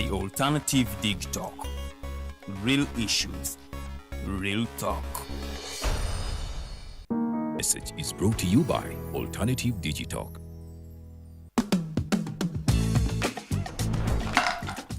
The Alternative Dig Talk. Real issues, real talk. Message is brought to you by Alternative Digitalk.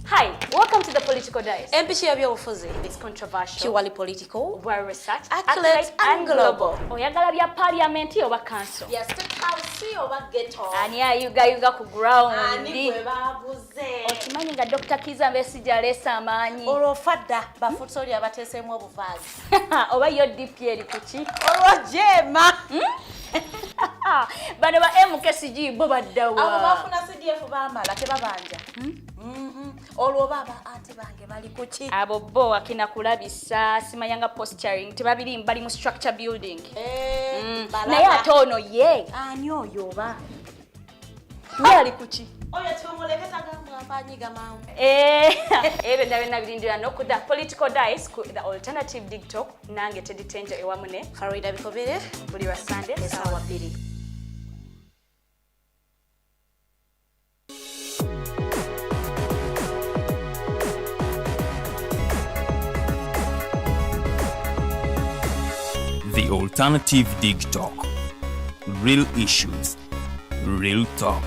Hi, welcome to the Political Dice. MPC y'ebyobufuzi. It's controversial, Purely political, well researched, accurate and global. Oyagala bya parliament oba council. bya state house oba ghetto. Ani ayuga ku ground. Ani bwe babuze. Okimanyi nga Dr. Kizza Besigye aleesa amaanyi. Olwofadda bafutoli abateeseemu obuvaazi. Oba yo DP eri kuki? Olwojema. Bano ba MKCG bo baddawa. Abo bafuna CDF baamala tebabanja. Olwo baba ate bange bali kuki? Abo bo akina kulabisa simayanga posturing tebabiri bali mu structure building. Naye ate ono ye. Ani oyo oba? Ye ali kuki? Oyo tumuleketa gamu afanyiga mawu. Ebe ndabena birindira nokuda Political Dice ku the Alternative Dig Talk nange Teddy Tenjo ewamune Farida Bikobere buli wa Sunday esawa 2. The Alternative Dig Talk. Real issues, real talk.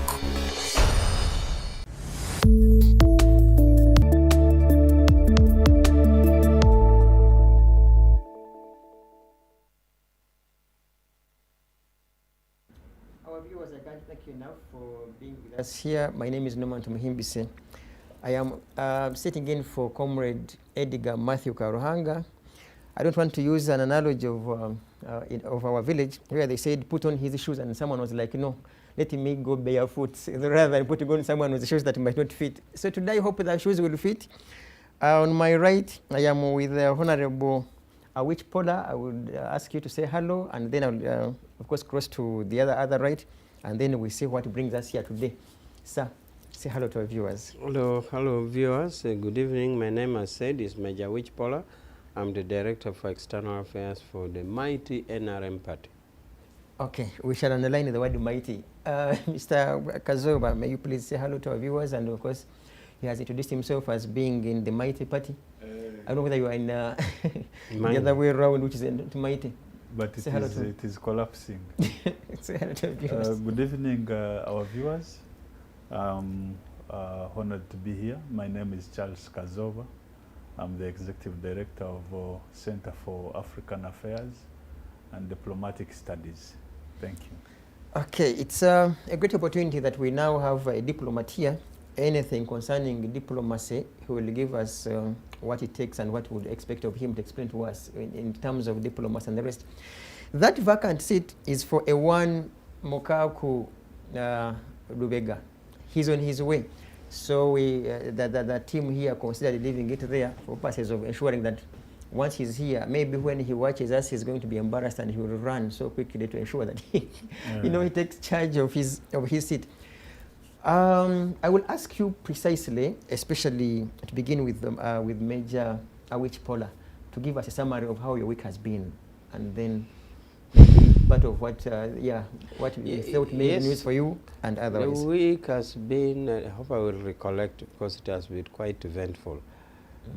Our viewers, I can't thank you enough for being with us here. My name is Norman Tumuhimbise. I am sitting in for Comrade Edgar Matthew Karuhanga. I don't want to use an analogy of our village where they said put on his shoes and someone was like, no, let me go barefoot rather than putting on someone with shoes that might not fit. So today I hope that shoes will fit. On my right, I am with Honorable Awich Pollar. I would ask you to say hello, and then I will, of course, cross to the other right, and then we see what brings us here today. Sir, say hello to our viewers. Hello viewers. Good evening. My name, as said, is Major Awich Pollar. I'm the Director for External Affairs for the mighty NRM party. Okay, we shall underline the word mighty. Mr. Kazooba, may you please say hello to our viewers, and of course, he has introduced himself as being in the mighty party. I don't know whether you are in the other way around, which is in mighty. But it is collapsing. Say hello to our viewers. Good evening, our viewers. I'm honored to be here. My name is Charles Kazooba. I'm the Executive Director of Center for African Affairs and Diplomatic Studies. Thank you. Okay, it's a great opportunity that we now have a diplomat here. Anything concerning diplomacy, he will give us what it takes and what we would expect of him to explain to us in terms of diplomacy and the rest. That vacant seat is for a one Mukaaku Lubega. He's on his way. So the team here considered leaving it there for purposes of ensuring that once he's here, maybe when he watches us, he's going to be embarrassed and he will run so quickly to ensure that he, he takes charge of his seat. I will ask you precisely, especially to begin with Major Awich Pollar, to give us a summary of how your week has been, and then part of what we thought made news for you and otherwise. The week has been, I hope I will recollect because it has been quite eventful.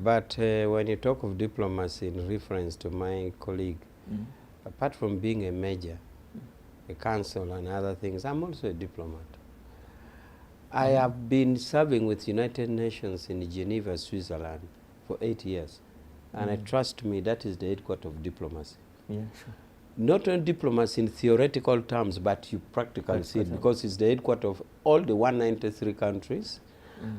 But when you talk of diplomacy in reference to my colleague, apart from being a major, a council and other things, I'm also a diplomat. I have been serving with United Nations in Geneva, Switzerland for 8 years. And I trust me, that is the headquarters of diplomacy. Yeah, sure. Not only diplomacy in theoretical terms, but you practically see it because it's the headquarters of all the 193 countries,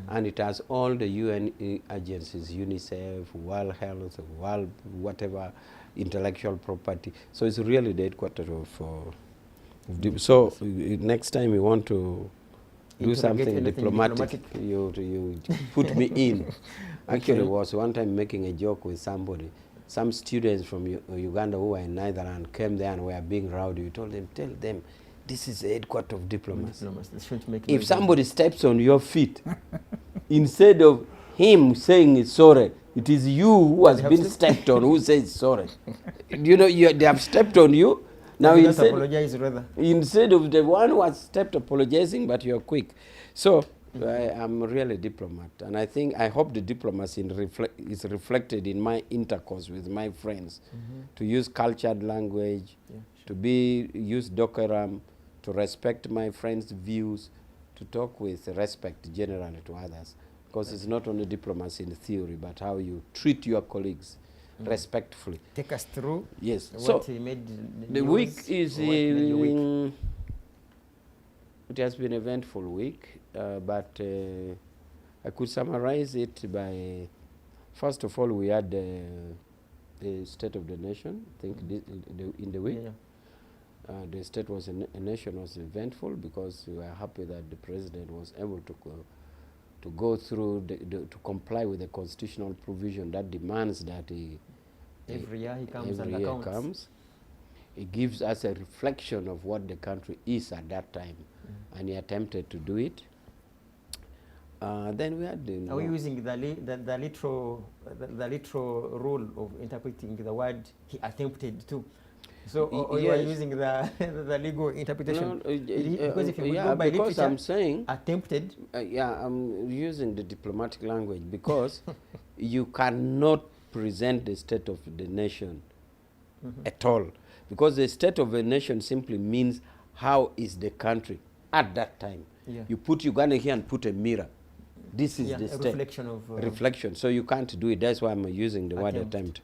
and it has all the UN agencies, UNICEF, World Health, World whatever, intellectual property. So it's really the headquarters of so next time you want to do something diplomatic, you put me in. Actually, was one time making a joke with somebody. Some students from Uganda who were in Netherlands came there and were being rowdy. We told them, tell them, this is the headquarters of diplomacy. If somebody steps on your feet, instead of him saying sorry, it is you who has been stepped on who says sorry. They have stepped on you. Now instead of the one who has stepped apologizing, but you're quick. So I'm really a diplomat, and I hope the diplomacy is reflected in my intercourse with my friends, to use cultured language, to use decorum, to respect my friends' views, to talk with respect generally to others, because it's not only diplomacy in theory, but how you treat your colleagues respectfully. Take us through. Yes. What So made the news, week is or what made your week? it has been an eventful week, but I could summarize it by, first of all, we had the State of the Nation, I think, in the week. The State was a nation was eventful because we were happy that the President was able to go through, to comply with the constitutional provision that demands that Every year he comes every and year accounts. comes. It gives us a reflection of what the country is at that time, and he attempted to do it. Then we had the... Are we using the literal rule of interpreting the word he attempted to? So, or you are using the legal interpretation? Because if you go by because literature, I'm saying... attempted. I'm using the diplomatic language because you cannot present the state of the nation at all. Because the state of a nation simply means how is the country at that time. You put Uganda here and put a mirror. This is the state. Reflection of... reflection. So you can't do it. That's why I'm using the word attempt.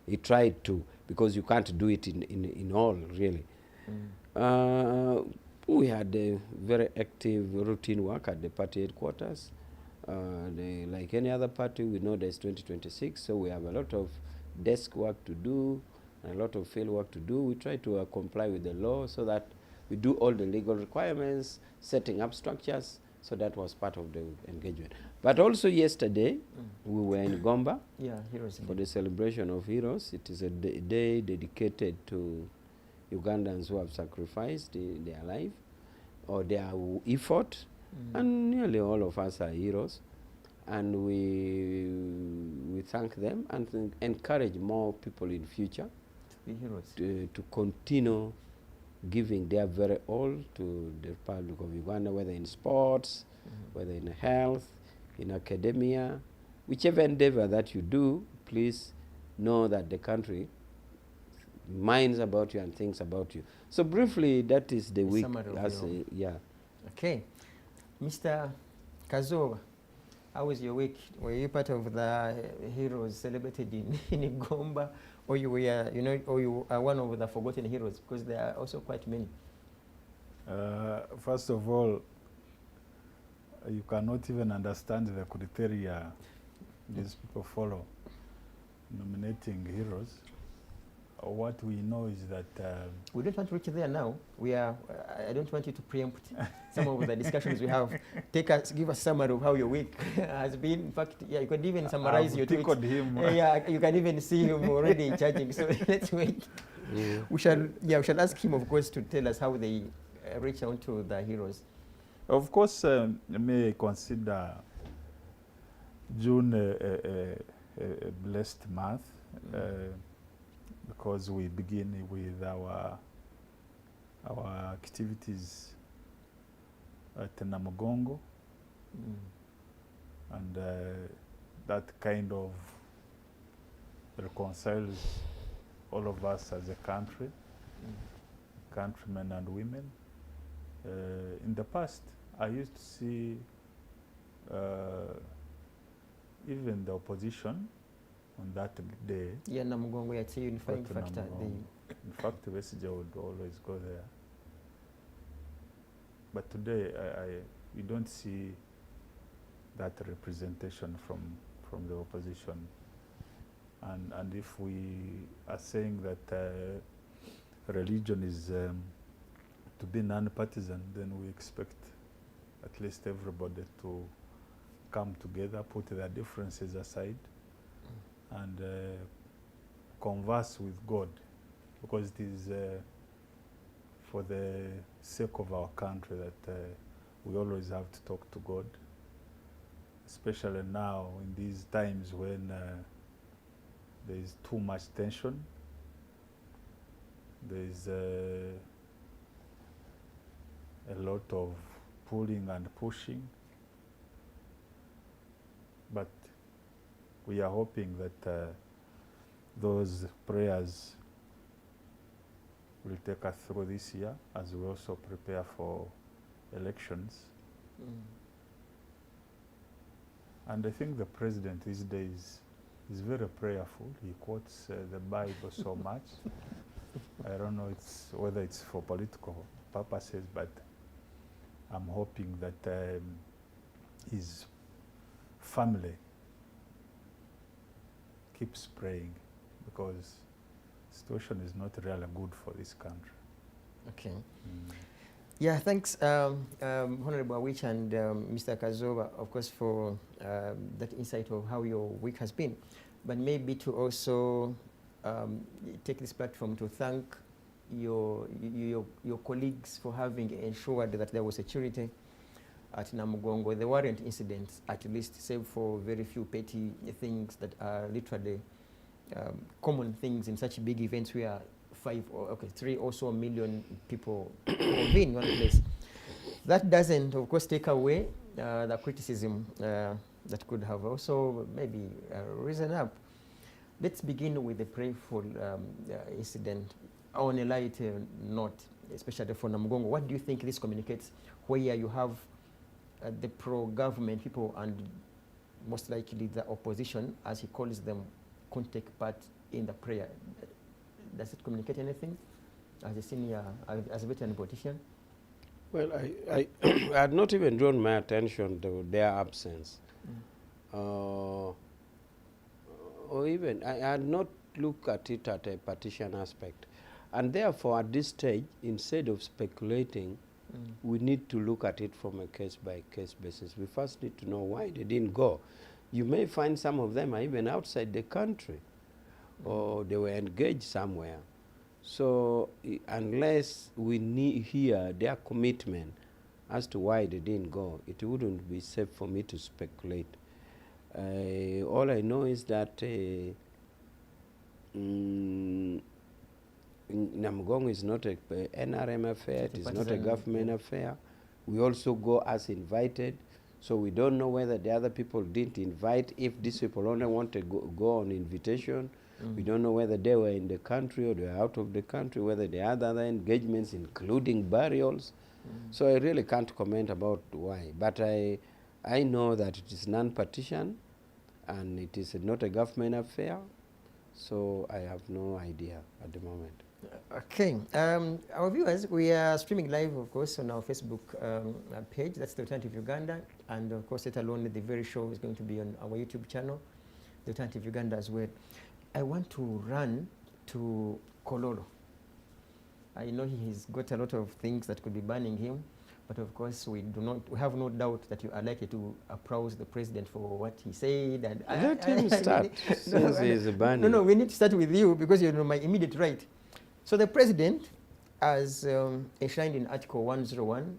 He tried to, because you can't do it in all, really. We had a very active routine work at the party headquarters. Like any other party, we know there's 2026, so we have a lot of desk work to do, and a lot of field work to do. We try to comply with the law so that we do all the legal requirements, setting up structures, so that was part of the engagement. But also yesterday, we were in Gomba for the celebration of heroes. It is a day dedicated to Ugandans who have sacrificed their life or their effort, and nearly all of us are heroes. And we thank them and encourage more people in future to be heroes, to continue giving their very all to the Republic of Uganda, whether in sports, whether in health, in academia, whichever endeavor that you do, please know that the country minds about you and thinks about you. So briefly, that is the week. Okay. Mr. Kazooba, how was your week? Were you part of the heroes celebrated in Gomba, or you were, or you are one of the forgotten heroes? Because there are also quite many. First of all, you cannot even understand the criteria these people follow nominating heroes. What we know is that we don't want to reach there now. I don't want you to preempt some of the discussions we have. Give us a summary of how your week has been. In fact, you could even summarize your tweets. You can even see him already charging. So let's wait. We shall ask him, of course, to tell us how they reach out to the heroes. Of course, I may consider June a blessed month. Because we begin with our activities at Namugongo, and that kind of reconciles all of us as a country, countrymen and women. In the past, I used to see even the opposition on that day. Yeah, Namugongo, it's a unifying factor. In fact, Wesija would always go there. But today, you don't see that representation from the opposition. And if we are saying that religion is to be non-partisan, then we expect at least everybody to come together, put their differences aside, and converse with God, because it is for the sake of our country that we always have to talk to God, especially now in these times when there is too much tension. There is a lot of pulling and pushing but we are hoping that those prayers will take us through this year as we also prepare for elections. And I think the president these days is very prayerful. He quotes the Bible so much. I don't know whether it's for political purposes, but I'm hoping that his family keeps praying, because the situation is not really good for this country. Okay. Yeah, thanks, Honorable Awich and Mr. Kazooba, of course, for that insight of how your week has been. But maybe to also take this platform to thank your colleagues for having ensured that there was security at Namugongo. There weren't incidents, at least, save for very few petty things that are literally common things in such big events where 3 or so million people convene in one place. That doesn't, of course, take away the criticism that could have also maybe risen up. Let's begin with the prayerful incident on a light note, especially for Namugongo. What do you think this communicates, where you have the pro-government people and most likely the opposition, as he calls them, couldn't take part in the prayer? Does it communicate anything as a senior, as a veteran politician? Well, I had not even drawn my attention to their absence. Or even, I had not looked at it at a partition aspect. And therefore, at this stage, instead of speculating, we need to look at it from a case-by-case basis. We first need to know why they didn't go. You may find some of them are even outside the country, or they were engaged somewhere. So unless we hear their commitment as to why they didn't go, it wouldn't be safe for me to speculate. All I know is that Namugongo is not an NRM affair, it is not a government affair. We also go as invited, so we don't know whether the other people didn't invite. If these people only want to go on invitation, we don't know whether they were in the country or they were out of the country, whether they had other engagements, including burials. So I really can't comment about why. But I know that it is non-partisan and it is not a government affair. So I have no idea at the moment. Okay. Our viewers, we are streaming live, of course, on our Facebook page. That's the Alternative Uganda. And, of course, let alone the very show is going to be on our YouTube channel, the Alternative Uganda as well. I want to run to Kololo. I know he's got a lot of things that could be banning him, but of course we have no doubt that you are likely to appraise the president for what he said. And let him start, since he is banning. No, we need to start with you because you're my immediate right. So the president, as enshrined in Article 101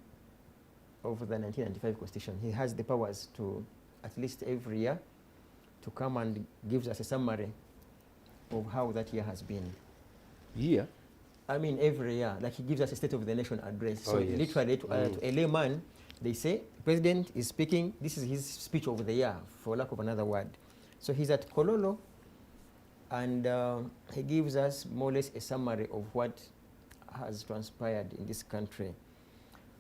of the 1995 Constitution, he has the powers to, at least every year, to come and gives us a summary of how that year has been. Yeah. I mean, every year, like he gives us a State of the Nation address. So yes. literally, to a layman, they say, the president is speaking, this is his speech of the year, for lack of another word. So he's at Kololo, and he gives us more or less a summary of what has transpired in this country.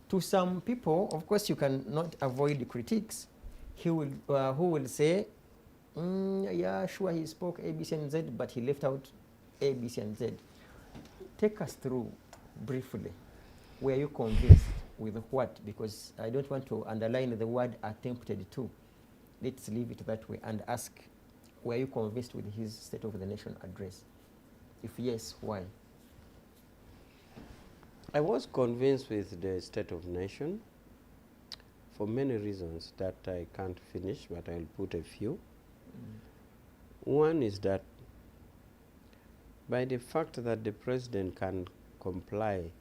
To some people, of course, you cannot avoid the critiques. Who will say, yeah, sure, he spoke A, B, C, and Z, but he left out A, B, C, and Z. Take us through briefly. Were you convinced with what? Because I don't want to underline the word attempted to. Let's leave it that way and ask, were you convinced with his State of the Nation address? If yes, why? I was convinced with the State of the Nation for many reasons that I can't finish, but I'll put a few. One is that by the fact that the president can comply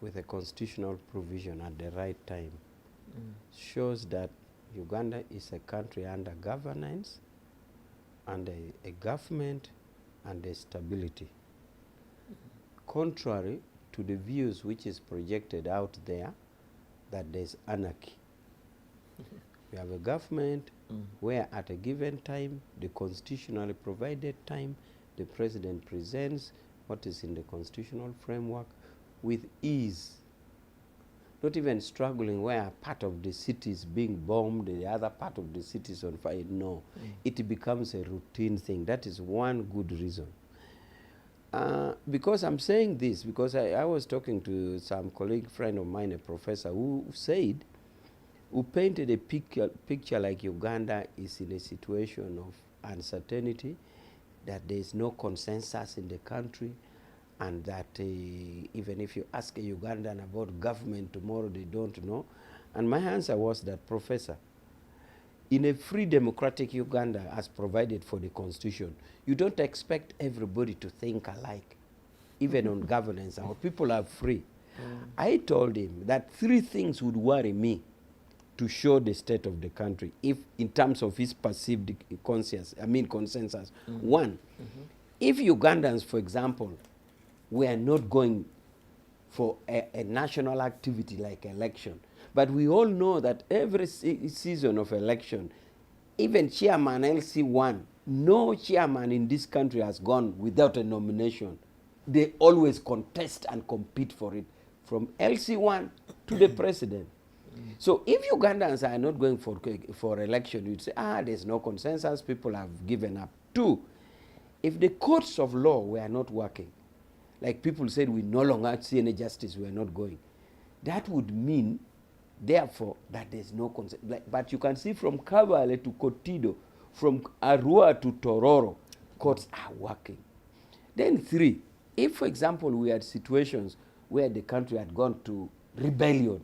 with a constitutional provision at the right time shows that Uganda is a country under governance, under a government, and a stability. Contrary to the views which is projected out there that there's anarchy. We have a government where at a given time, the constitutionally provided time, the president presents what is in the constitutional framework with ease. Not even struggling where part of the city is being bombed, the other part of the city is on fire. No, it becomes a routine thing. That is one good reason. Because I'm saying this, because I was talking to some colleague friend of mine, a professor, who said, who painted a picture like Uganda is in a situation of uncertainty, that there is no consensus in the country, and that even if you ask a Ugandan about government tomorrow, they don't know. And my answer was that, Professor, in a free democratic Uganda as provided for the constitution, you don't expect everybody to think alike, even on governance. Our people are free. I told him that 3 things would worry me to show the state of the country, if in terms of his perceived consensus. 1, if Ugandans, for example, were not going for a national activity like election, but we all know that every season of election, even chairman LC1, no chairman in this country has gone without a nomination. They always contest and compete for it, from LC1 to the president. So if Ugandans are not going for election, you'd say, there's no consensus, people have given up. 2, if the courts of law were not working, like people said, we no longer see any justice, we are not going, that would mean, therefore, that there's no consensus. But you can see from Kabale to Kotido, from Arua to Tororo, courts are working. Then 3, if, for example, we had situations where the country had gone to rebellion,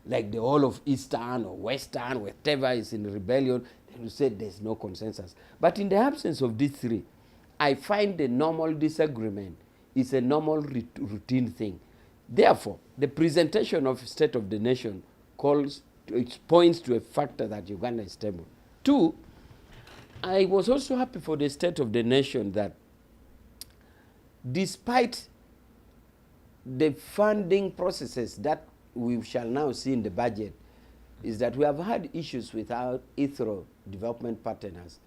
like the whole of Eastern or Western, whatever is in rebellion, then you said there's no consensus. But in the absence of these 3, I find the normal disagreement is a normal routine thing. Therefore, the presentation of State of the Nation points to a factor that Uganda is stable. 2, I was also happy for the State of the Nation that despite the funding processes that we shall now see in the budget, is that we have had issues with our Ethro development partners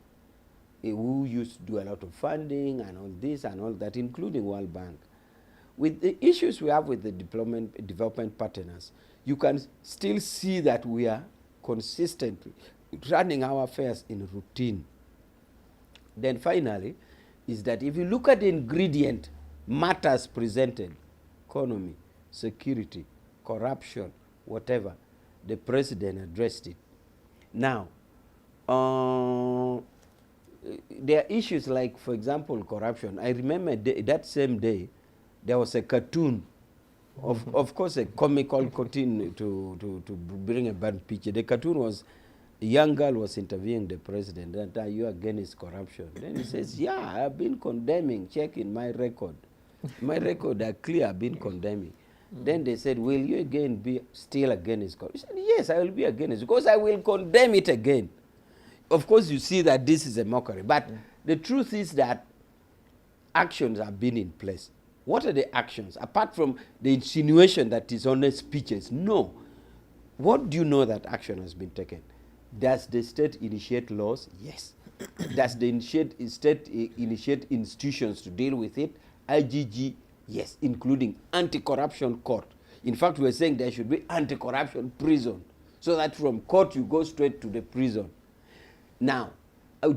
who used to do a lot of funding and all this and all that, including World Bank. With the issues we have with the development partners, you can still see that we are consistently running our affairs in routine. Then finally, is that if you look at the ingredient matters presented, economy, security, corruption, whatever, the president addressed it. Now, there are issues like, for example, corruption. I remember that same day, there was a cartoon, of course, a comical cartoon to bring a bad picture. The cartoon was, a young girl was interviewing the president, that are you against corruption? Then he says, yeah, I've been condemning, check in my record. My record are clear, I've been condemning. Then they said, will you again be still against corruption? He said, yes, I will be against it, because I will condemn it again. Of course, you see that this is a mockery, but the truth is that actions have been in place. What are the actions? Apart from the insinuation that is only speeches, no. What do you know that action has been taken? Does the state initiate laws? Yes. Does the state initiate institutions to deal with it? IGG, yes, including anti-corruption court. In fact, we're saying there should be anti-corruption prison, so that from court you go straight to the prison. Now, are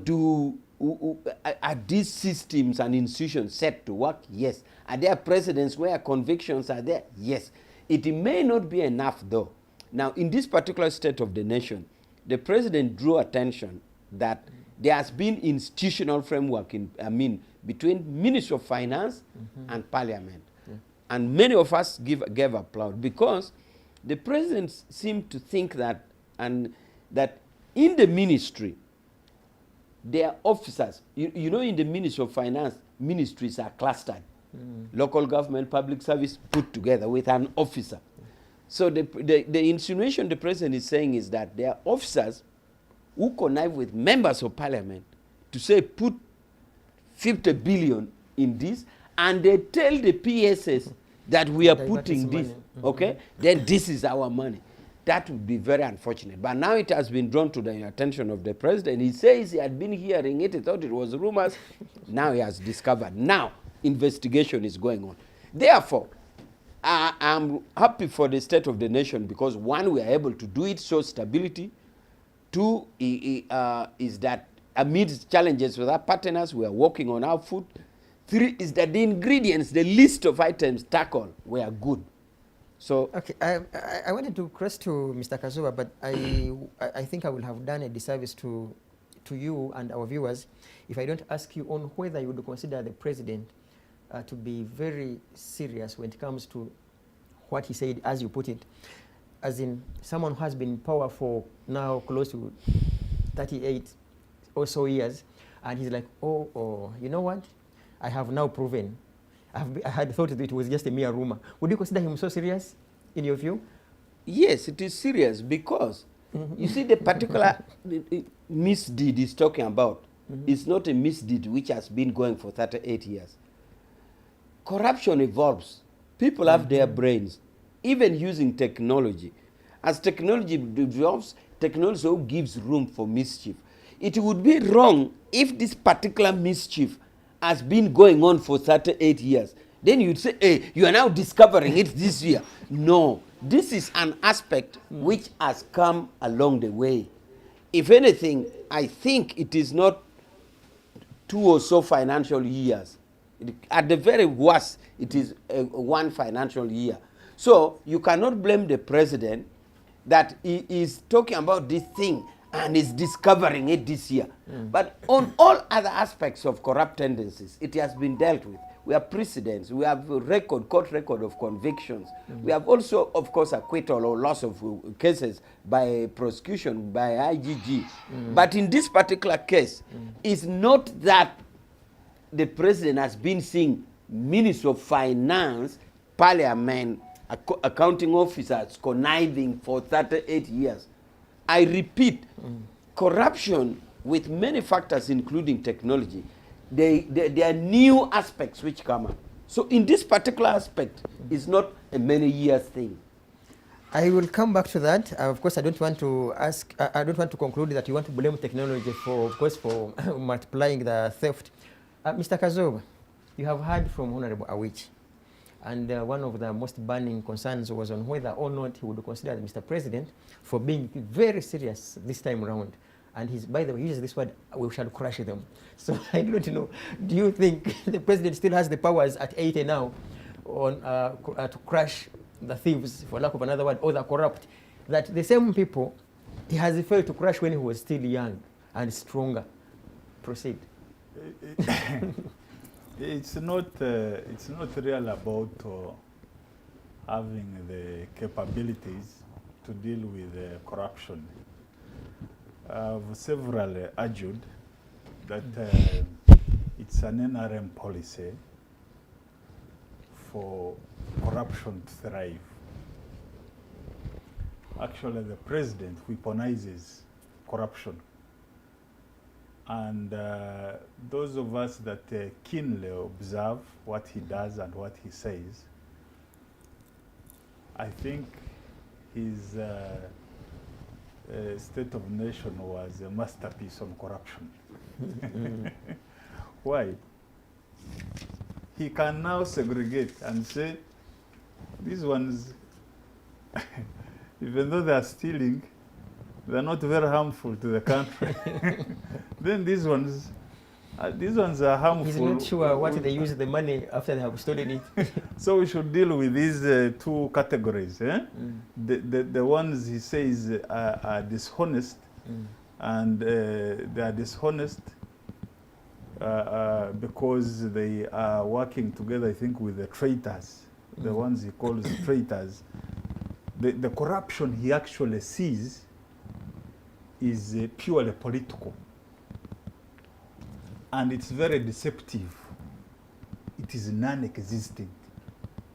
these systems and institutions set to work? Yes. Are there precedents where convictions are there? Yes. It may not be enough, though. Now, in this particular State of the Nation, the president drew attention that there has been institutional framework between Ministry of Finance and Parliament. And many of us gave applause, because the president seemed to think that, that in the ministry, there are officers. You know, in the Ministry of Finance, ministries are clustered. Local government, public service put together with an officer. So the insinuation the president is saying is that there are officers who connive with members of parliament to say put 50 billion in this, and they tell the PSS that we are putting this, okay? Then this is our money. that would be very unfortunate. But now it has been drawn to the attention of the president. He says he had been hearing it, he thought it was rumors. Now he has discovered. Now investigation is going on. Therefore, I'm happy for the state of the nation because one, we are able to do it, show stability. Two, is that amidst challenges with our partners, we are working on our food. Three, is that the ingredients, the list of items tackled were good. So okay, I wanted to cross to Mr. Kazooba, but I think I will have done a disservice to you and our viewers if I don't ask you on whether you would consider the president to be very serious when it comes to what he said, as you put it, as in someone who has been in power for now close to 38 or so years, and he's like, oh, you know what? I have now proven. I had thought that it was just a mere rumor. Would you consider him so serious, in your view? Yes, it is serious because you see the particular misdeed he's talking about is not a misdeed which has been going for 38 years. Corruption evolves. People have their brains, even using technology. As technology evolves, technology also gives room for mischief. It would be wrong if this particular mischief has been going on for 38 years. Then you'd say, hey, you are now discovering it this year. No, this is an aspect which has come along the way. If anything, I think it is not 2 or so financial years. At the very worst, it is 1 financial year. So you cannot blame the president that he is talking about this thing and is discovering it this year. But on all other aspects of corrupt tendencies, it has been dealt with. We have precedents, we have a record, court record of convictions. We have also, of course, acquittal or loss of cases by prosecution, by IGG. But in this particular case, it's not that the president has been seeing ministers of finance, parliament, accounting officers conniving for 38 years. I repeat, corruption with many factors, including technology, there are new aspects which come up. So in this particular aspect, it's not a many years thing. I will come back to that. Of course, I don't want to ask. I don't want to conclude that you want to blame technology for, of course, for multiplying the theft. Mr. Kazooba, you have heard from Honorable Awich, and one of the most burning concerns was on whether or not he would consider Mr. President for being very serious this time around. And he's, by the way, he uses this word, we shall crush them. So I don't know, do you think the president still has the powers at 80 now on, to crush the thieves, for lack of another word, or the corrupt, that the same people he has failed to crush when he was still young and stronger? Proceed. It's not real about having the capabilities to deal with corruption. I've severally argued that it's an NRM policy for corruption to thrive. Actually, the president weaponizes corruption. And those of us that keenly observe what he does and what he says, I think his State of Nation was a masterpiece on corruption. Why? He can now segregate and say, these ones, even though they are stealing, they're not very harmful to the country. Then these ones are harmful. He's not sure what they use the money after they have stolen it. So we should deal with these 2 categories. The ones he says are dishonest, and they are dishonest because they are working together, I think, with the traitors, the ones he calls traitors. The corruption he actually sees is purely political. And it's very deceptive. It is non-existent.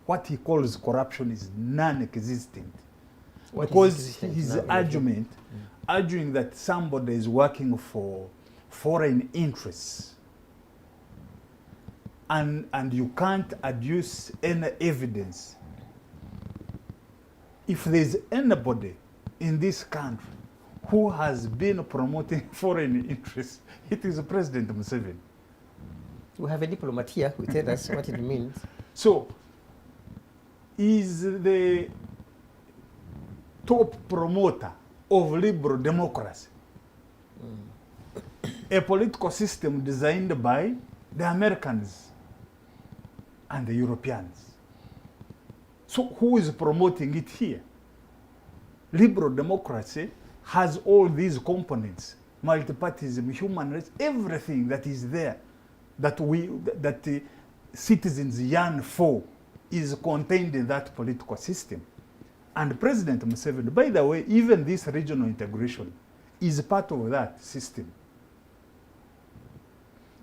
What he calls corruption is non-existent. Because his argument, arguing that somebody is working for foreign interests, and you can't adduce any evidence. If there's anybody in this country who has been promoting foreign interests, it is President Museveni. We have a diplomat here who tell us what it means. So, is the top promoter of liberal democracy a political system designed by the Americans and the Europeans? So who is promoting it here? Liberal democracy has all these components: multipartyism, human rights, everything that is there that the citizens yearn for is contained in that political system. And President Museveni, by the way, even this regional integration is part of that system.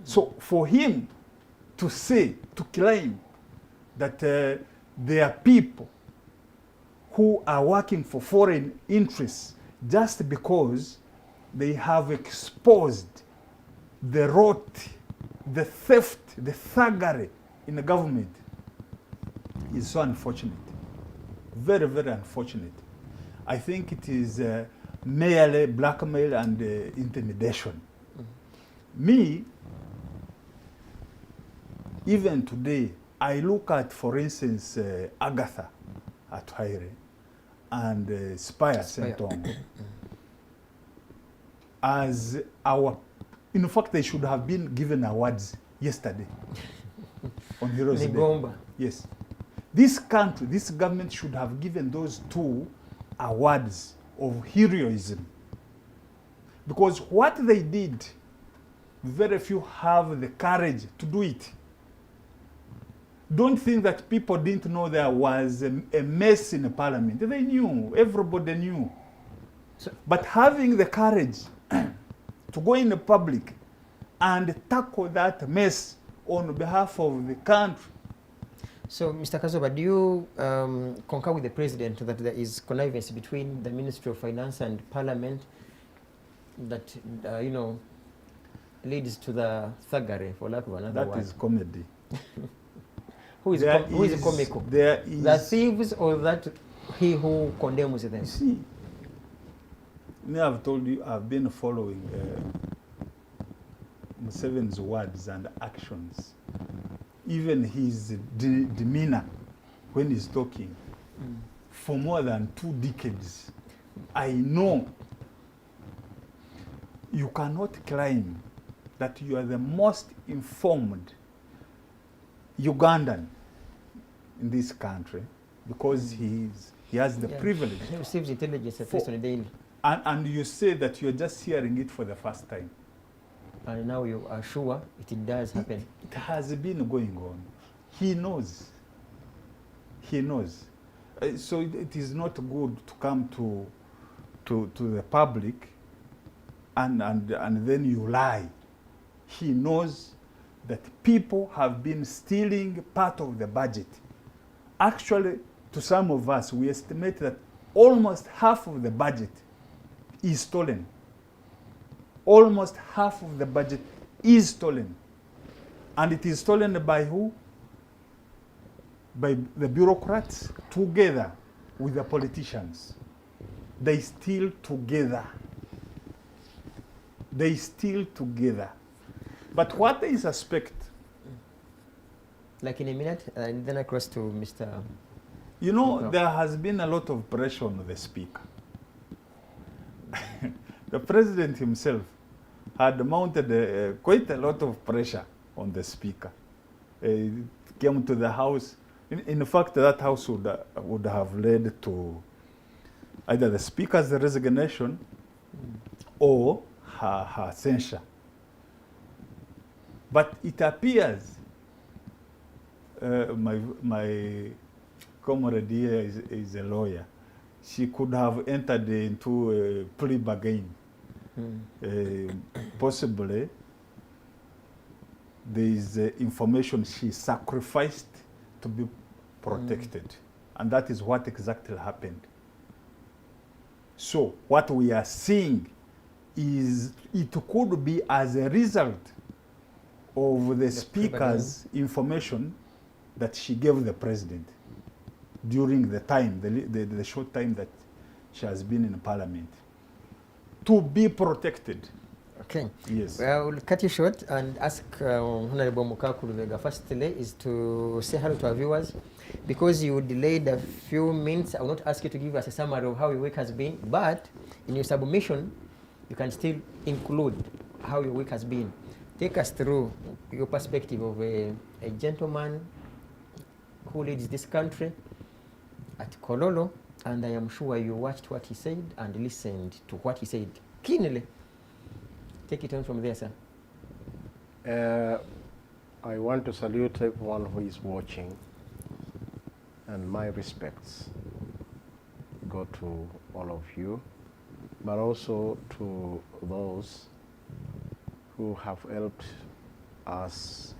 So for him to say, to claim that there are people who are working for foreign interests just because they have exposed the rot, the theft, the thuggery in the government is so unfortunate. Very, very unfortunate. I think it is merely blackmail and intimidation. Me, even today, I look at, for instance, Agatha at Haire and Spire Sentong as our, in fact, they should have been given awards yesterday on Heroes Day. Yes. This country, this government should have given those two awards of heroism. Because what they did, very few have the courage to do it. Don't think that people didn't know there was a mess in the parliament. They knew, everybody knew. But having the courage to go in the public and tackle that mess on behalf of the country. So, Mr. Kazooba, do you concur with the President that there is connivance between the Ministry of Finance and Parliament that, you know, leads to the thuggery, for lack of another word? That is comedy. Who is comical? There is the thieves or that he who condemns them? You see, me, I've told you, I've been following Museveni's words and actions. Even his demeanor when he's talking for more than 2 decades. I know you cannot claim that you are the most informed Ugandan in this country because he has the privilege. He receives intelligence at least on a daily. And you say that you're just hearing it for the first time. And now you are sure it does happen. It has been going on. He knows. He knows. So it is not good to come to the public and then you lie. He knows that people have been stealing part of the budget. Actually, to some of us, we estimate that almost half of the budget is stolen. Almost half of the budget is stolen. And it is stolen by who? By the bureaucrats together with the politicians. They steal together. They steal together. But what they suspect? Like in a minute, and then across to Mr. You know, there has been a lot of pressure on the speaker. The president himself had mounted quite a lot of pressure on the speaker. It came to the house. In fact, that house would have led to either the speaker's resignation or her censure. But it appears my comrade here is a lawyer. She could have entered into a plea bargain. Possibly there is information she sacrificed to be protected. And that is what exactly happened. So what we are seeing is it could be as a result of the speaker's information that she gave the president during the time, the short time that she has been in Parliament to be protected. Okay. Yes. Well, we'll cut you short and ask Honorable Mukaaku Lubega firstly is to say hello to our viewers. Because you delayed a few minutes, I will not ask you to give us a summary of how your week has been, but in your submission, you can still include how your week has been. Take us through your perspective of a gentleman who leads this country at Kololo, and I am sure you watched what he said and listened to what he said keenly. Take it on from there, sir. I want to salute everyone who is watching, and my respects go to all of you, but also to those who have helped us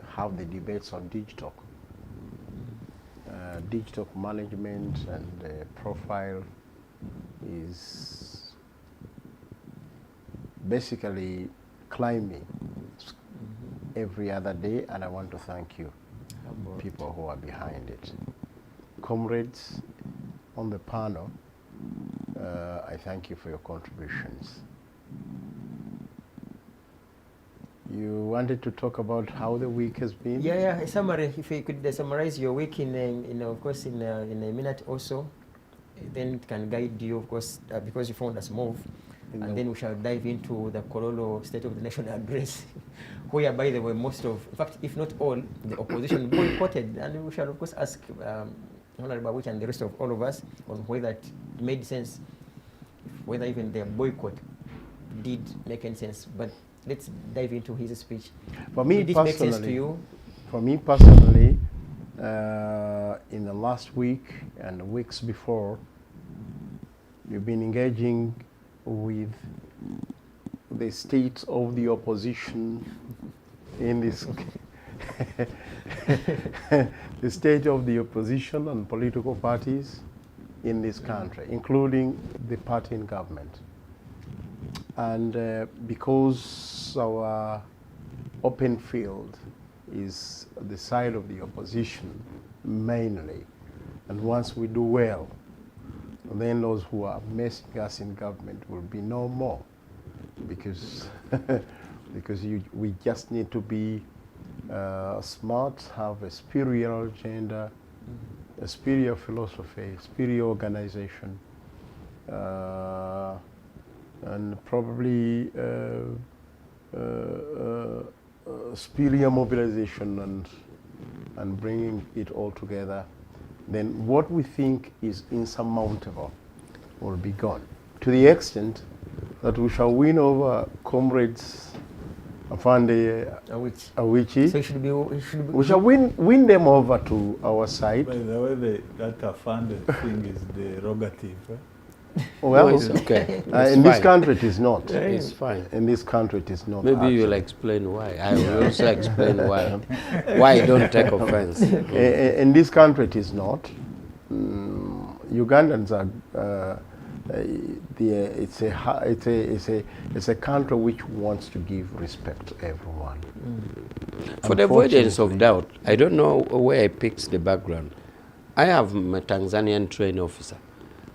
have the debates on digital. Digital management and profile is basically climbing every other day, and I want to thank you, people who are behind it. Comrades on the panel, I thank you for your contributions. You wanted to talk about how the week has been? Yeah, a summary. If you could summarize your week of course, in a minute or so, then it can guide you, of course, because you found us move. And then we shall dive into the Kololo State of the Nation address, where, by the way, most of, in fact, if not all, the opposition boycotted. And we shall, of course, ask Honorable Awich and the rest of all of us on whether it made sense, whether even their boycott did make any sense. But let's dive into his speech. For me, did it make sense to you? For me personally, in the last week and the weeks before, you've been engaging with the state of the opposition in this the state of the opposition and political parties in this country, including the party in government. And because our open field is the side of the opposition mainly, and once we do well, then those who are messing us in government will be no more, because we just need to be smart, have a spiritual agenda, a spiritual philosophy, spiritual organization, and probably spiritual mobilization and bringing it all together. Then what we think is insurmountable will be gone, to the extent that we shall win over comrades Afande Awich. So it should be, we shall win them over to our side. By the way, that Afande thing is derogative. Well, no, it's okay. In this country it is not. It's fine. In this country it is not. Maybe you'll explain why. I will also explain why. Why I don't take offense. In this country it is not. Ugandans are. It's a country which wants to give respect to everyone. For the avoidance of doubt, I don't know where I picked the background. I have a Tanzanian trained officer.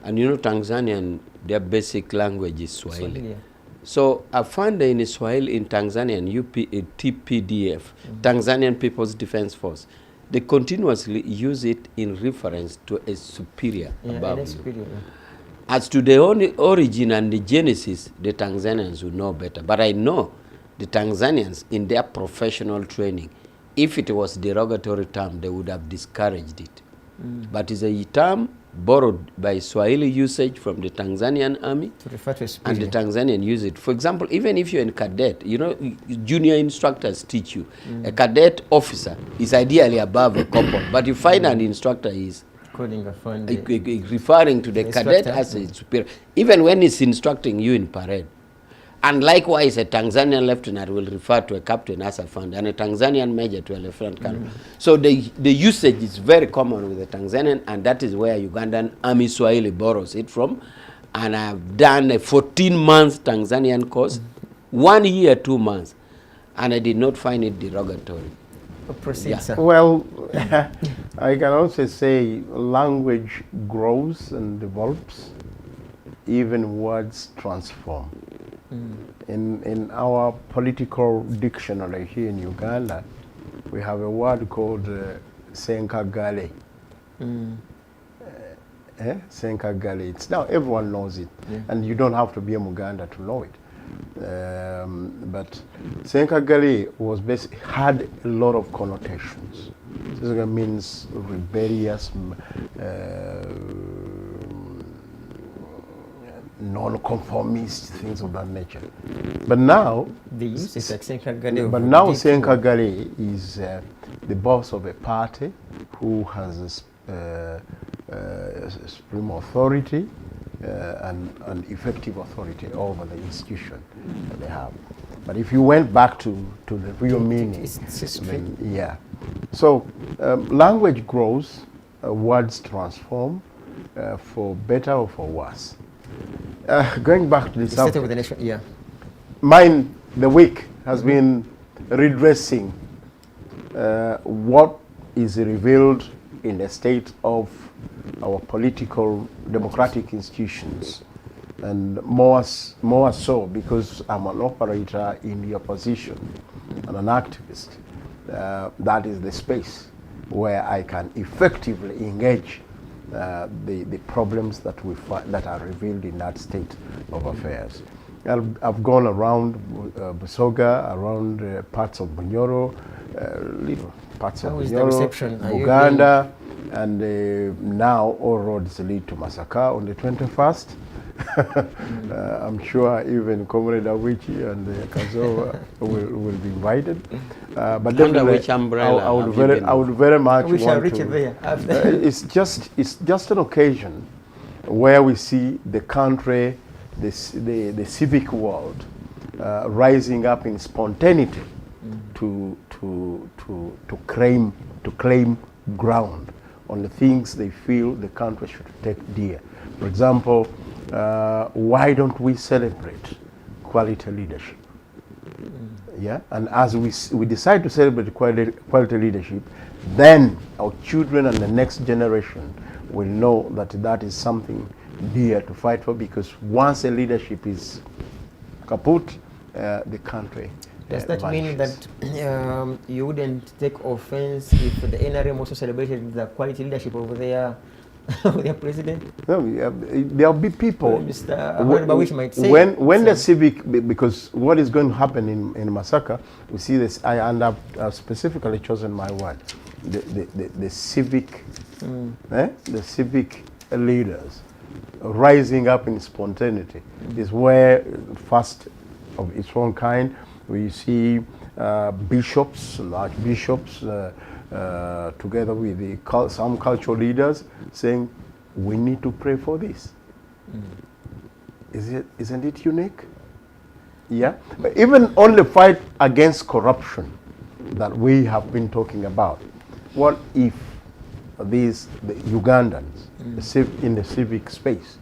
And you know, Tanzanian, their basic language is Swahili. So I found in Swahili in Tanzanian, TPDF, Tanzanian People's Defense Force, they continuously use it in reference to a superior above you. As to the origin and the genesis, the Tanzanians will know better. But I know the Tanzanians, in their professional training, if it was derogatory term, they would have discouraged it. But it's a term borrowed by Swahili usage from the Tanzanian army, to refer to a and the Tanzanian use it. For example, even if you're in cadet, you know, junior instructors teach you. A cadet officer is ideally above a corporal, but you find an instructor is referring to the cadet as a superior, even when he's instructing you in parade. And likewise, a Tanzanian lieutenant will refer to a captain as a fund, and a Tanzanian major to a lieutenant colonel. So the usage is very common with the Tanzanian, and that is where Ugandan Army Swahili borrows it from. And I've done a 14-month Tanzanian course, 1 year, 2 months, and I did not find it derogatory. Proceed, sir. Well, I can also say language grows and develops. even words transform. In our political dictionary here in Uganda, we have a word called Senkagale. Senkagale. It's now everyone knows it, and you don't have to be a Muganda to know it. But Senkagale was had a lot of connotations. This means rebellious, non-conformist, things of that nature. But now, Senkagale is the boss of a party who has supreme authority and effective authority over the institution that they have. But if you went back to the real meaning, then, yeah. So language grows, words transform, for better or for worse. Going back to the state of the nation, yeah. Mine, the week, has been redressing what is revealed in the state of our political democratic institutions, and more so because I'm an operator in the opposition and an activist. That is the space where I can effectively engage the problems that that are revealed in that state of affairs. I've gone around Busoga, around parts of Bunyoro, little parts of Bunyoro, Uganda, and now all roads lead to Masaka on the 21st. I'm sure even Comrade Awich and Kazooba will be invited. But under which umbrella? I would very much we shall want reach to. it there. It's just an occasion where we see the country, the civic world, rising up in spontaneity to claim ground on the things they feel the country should take dear. For example, why don't we celebrate quality leadership? Yeah, and as we decide to celebrate quality leadership, then our children and the next generation will know that that is something dear to fight for, because once a leadership is kaput, the country Does that mean that you wouldn't take offense if the NRM also celebrated the quality leadership over their president? No, there'll be people. Well, Mr. Awich might say when the civic, because what is going to happen in Masaka, we see this. I've specifically chosen my word, the civic, the civic leaders rising up in spontaneity is where first of its own kind. We see bishops, large bishops, together with some cultural leaders saying, we need to pray for this. Isn't it unique? Yeah. But even on the fight against corruption that we have been talking about, what if the Ugandans in the civic space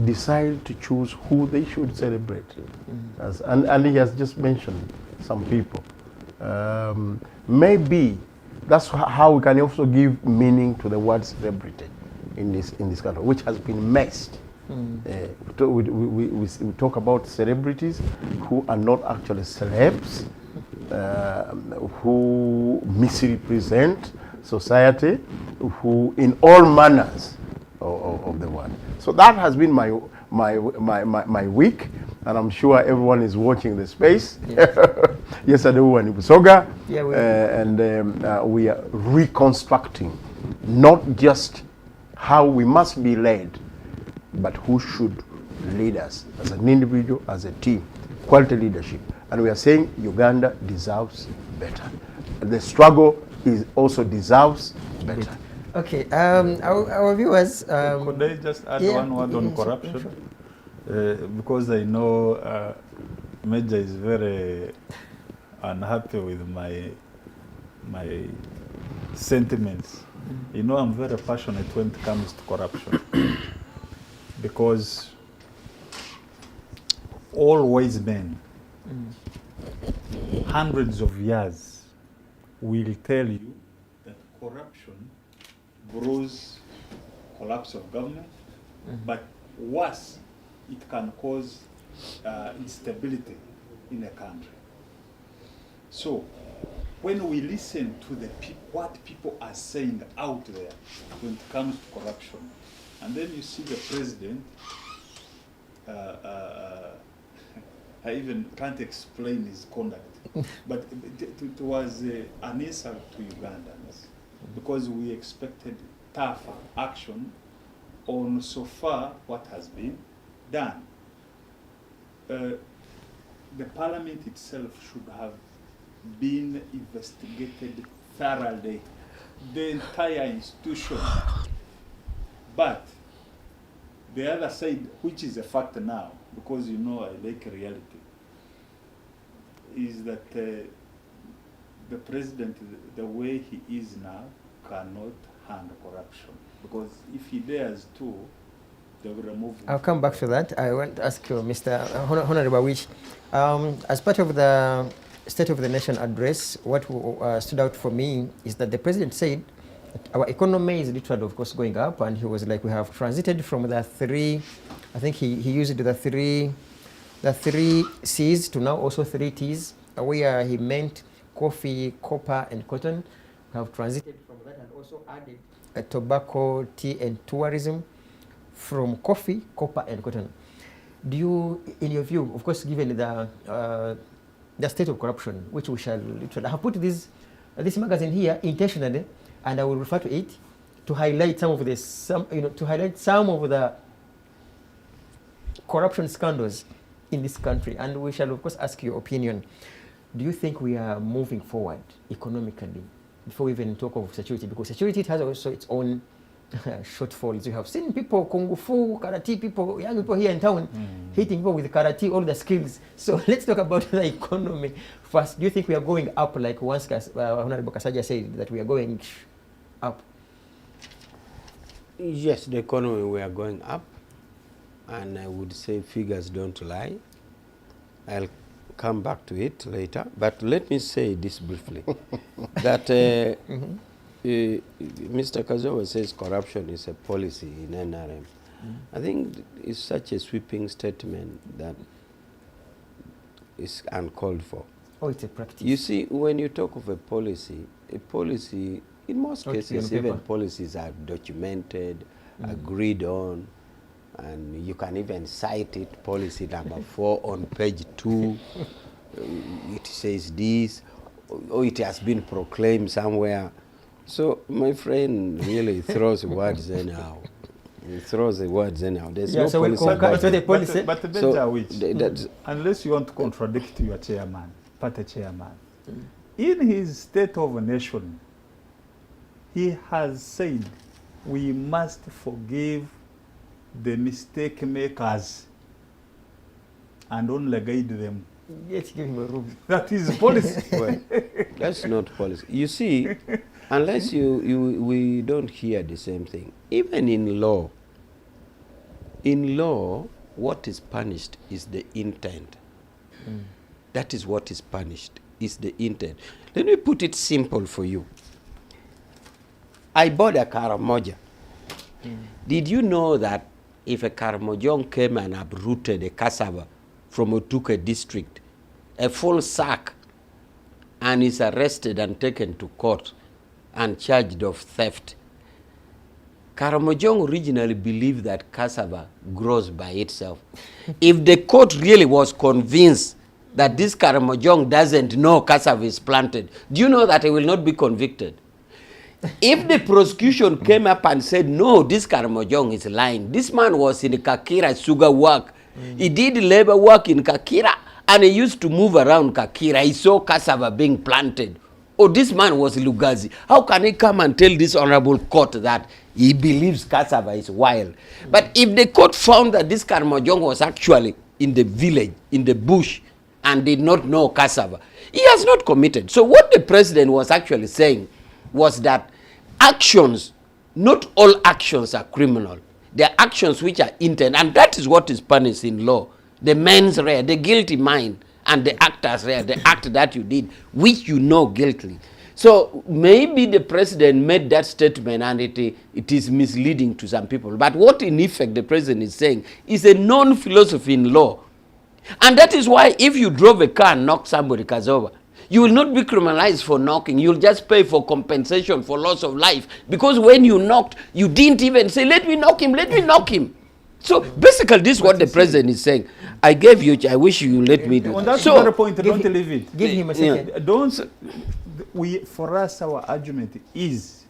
decide to choose who they should celebrate? And he has just mentioned some people. Maybe that's how we can also give meaning to the word celebrity in this country, which has been messed. We talk about celebrities who are not actually celebs, who misrepresent society, who in all manners of the word. So that has been my week, and I'm sure everyone is watching the space. Yesterday we were in Busoga, and we are reconstructing not just how we must be led, but who should lead us as an individual, as a team, quality leadership. And we are saying Uganda deserves better. The struggle also deserves better. Okay, our viewers... Could I just add one word on corruption? Because I know Major is very unhappy with my sentiments. You know, I'm very passionate when it comes to corruption. Because all wise men, hundreds of years, will tell you that corruption grows collapse of government, but worse, it can cause instability in a country. So when we listen to the what people are saying out there when it comes to corruption, and then you see the president, I even can't explain his conduct, but it was an insult to Ugandans, because we expected tougher action on so far what has been done. The parliament itself should have been investigated thoroughly, the entire institution. But the other side, which is a fact now, because you know I like reality, is that the president, the way he is now, cannot handle corruption. Because if he dares to, they will remove him. I'll come back to that. I want to ask you, Mr. Honorable Awich, as part of the State of the Nation address, what stood out for me is that the president said our economy is literally, of course, going up, and he was like, we have transited from the three, I think he used the three C's to now also three T's, where he meant coffee, copper, and cotton. We have transited from that and also added tobacco, tea, and tourism from coffee, copper, and cotton. Do you, in your view, of course, given the state of corruption, which we shall literally, I have put this magazine here intentionally, and I will refer to it to highlight some of the corruption scandals in this country, and we shall of course ask your opinion. Do you think we are moving forward economically before we even talk of security? Because security has also its own shortfalls. You have seen people, kung fu, karate people, young people here in town, hitting people with karate, all the skills. So let's talk about the economy first. Do you think we are going up like once Honorable Kasaja said that we are going up? Yes, the economy, we are going up. And I would say figures don't lie. I'll come back to it later. But let me say this briefly, that Mr. Kazooba says corruption is a policy in NRM. I think it's such a sweeping statement that is uncalled for. Oh, it's a practice. You see, when you talk of a policy, in most cases, even policies are documented, agreed on, and you can even cite it, policy number 4 on page 2. It says this, or it has been proclaimed somewhere. So my friend really throws words anyhow. He throws the words anyhow. There's no so policy. But unless you want to contradict your chairman, party chairman, in his State of a Nation, he has said we must forgive the mistake makers and only guide them. Let's give him a room. That is policy. Well, that's not policy. You see, unless we don't hear the same thing. Even in law, what is punished is the intent. That is what is punished, is the intent. Let me put it simple for you. I bought a Karamoja. Did you know that if a Karamojong came and uprooted a cassava from Otuke district, a full sack, and is arrested and taken to court and charged of theft? Karamojong originally believed that cassava grows by itself. If the court really was convinced that this Karamojong doesn't know cassava is planted, do you know that he will not be convicted? If the prosecution came up and said, no, this Karamojong is lying, this man was in Kakira sugar work. He did labor work in Kakira, and he used to move around Kakira. He saw cassava being planted. Oh, this man was Lugazi. How can he come and tell this honorable court that he believes cassava is wild? But if the court found that this Karamojong was actually in the village, in the bush, and did not know cassava, he has not committed. So what the president was actually saying was that actions, not all actions are criminal. There are actions which are intent, and that is what is punished in law. The mens rea, the guilty mind, and the actors rea, the act that you did, which you know guilty. So maybe the president made that statement and it is misleading to some people. But what in effect the president is saying is a known philosophy in law. And that is why if you drove a car and knocked somebody, Kazooba, you will not be criminalized for knocking. You'll just pay for compensation for loss of life. Because when you knocked, you didn't even say, let me knock him, let me knock him. So basically this is what the president is saying. I gave you, I wish you let me do On that. that So, point, don't leave it. Give him a second. Don't, for us, our argument is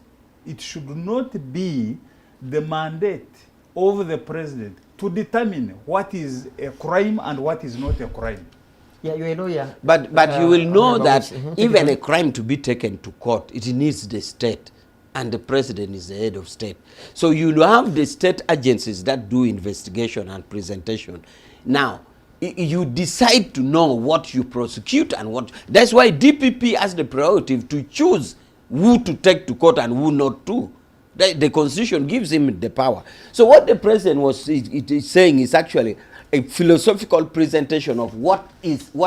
it should not be the mandate of the president to determine what is a crime and what is not a crime. Yeah, you're a lawyer. But you will know that even Take a crime to be taken to court, it needs the state, and the president is the head of state. So you will have the state agencies that do investigation and presentation. Now, you decide to know what you prosecute and what. That's why DPP has the prerogative to choose who to take to court and who not to. The constitution gives him the power. So what the president was saying is actually a philosophical presentation of what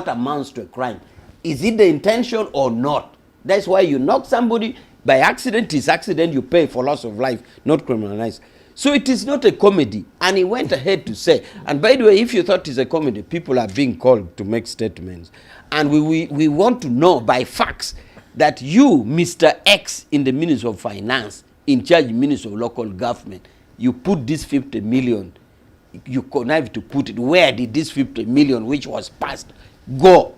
amounts to a crime. Is it the intention or not? That's why you knock somebody by accident, it's accident, you pay for loss of life, not criminalized. So it is not a comedy. And he went ahead to say, and by the way, if you thought it's a comedy, people are being called to make statements. And we want to know by facts that you, Mr. X, in the Ministry of Finance, in charge Ministry of Local Government, you put this 50 million, you connive to put it. Where did this 50 million, which was passed, go?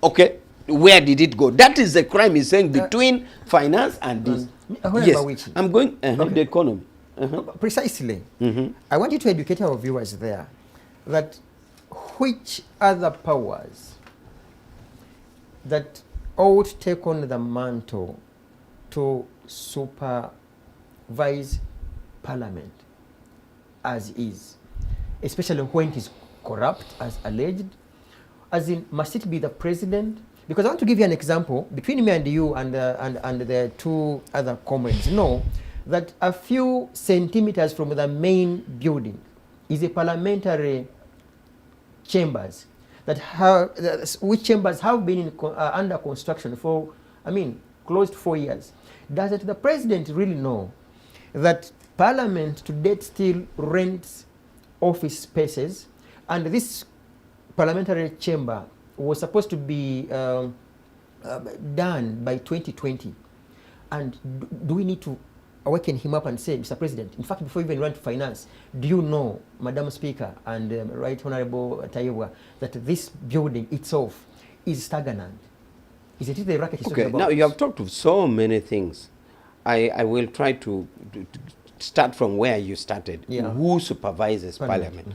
Okay? Where did it go? That is the crime he's saying between finance and this. Yes, I'm going the economy. Precisely. I want you to educate our viewers there that which other powers that ought take on the mantle to supervise Parliament as is, especially when it is corrupt as alleged, as in must it be the president? Because I want to give you an example between me and you and the two other comrades. Know that a few centimeters from the main building is a parliamentary chambers that which chambers have been under construction for, close to 4 years. Does the president really know that Parliament to date still rents office spaces, and this parliamentary chamber was supposed to be done by 2020? And do we need to awaken him up and say, Mr. President, in fact, before you even run to finance, do you know, Madam Speaker and Right Honorable Tayewa, that this building itself is stagnant? Is it the racket he's talking about? Now you have talked of so many things. I will try to start from where you started. Yeah. Who supervises Parliament?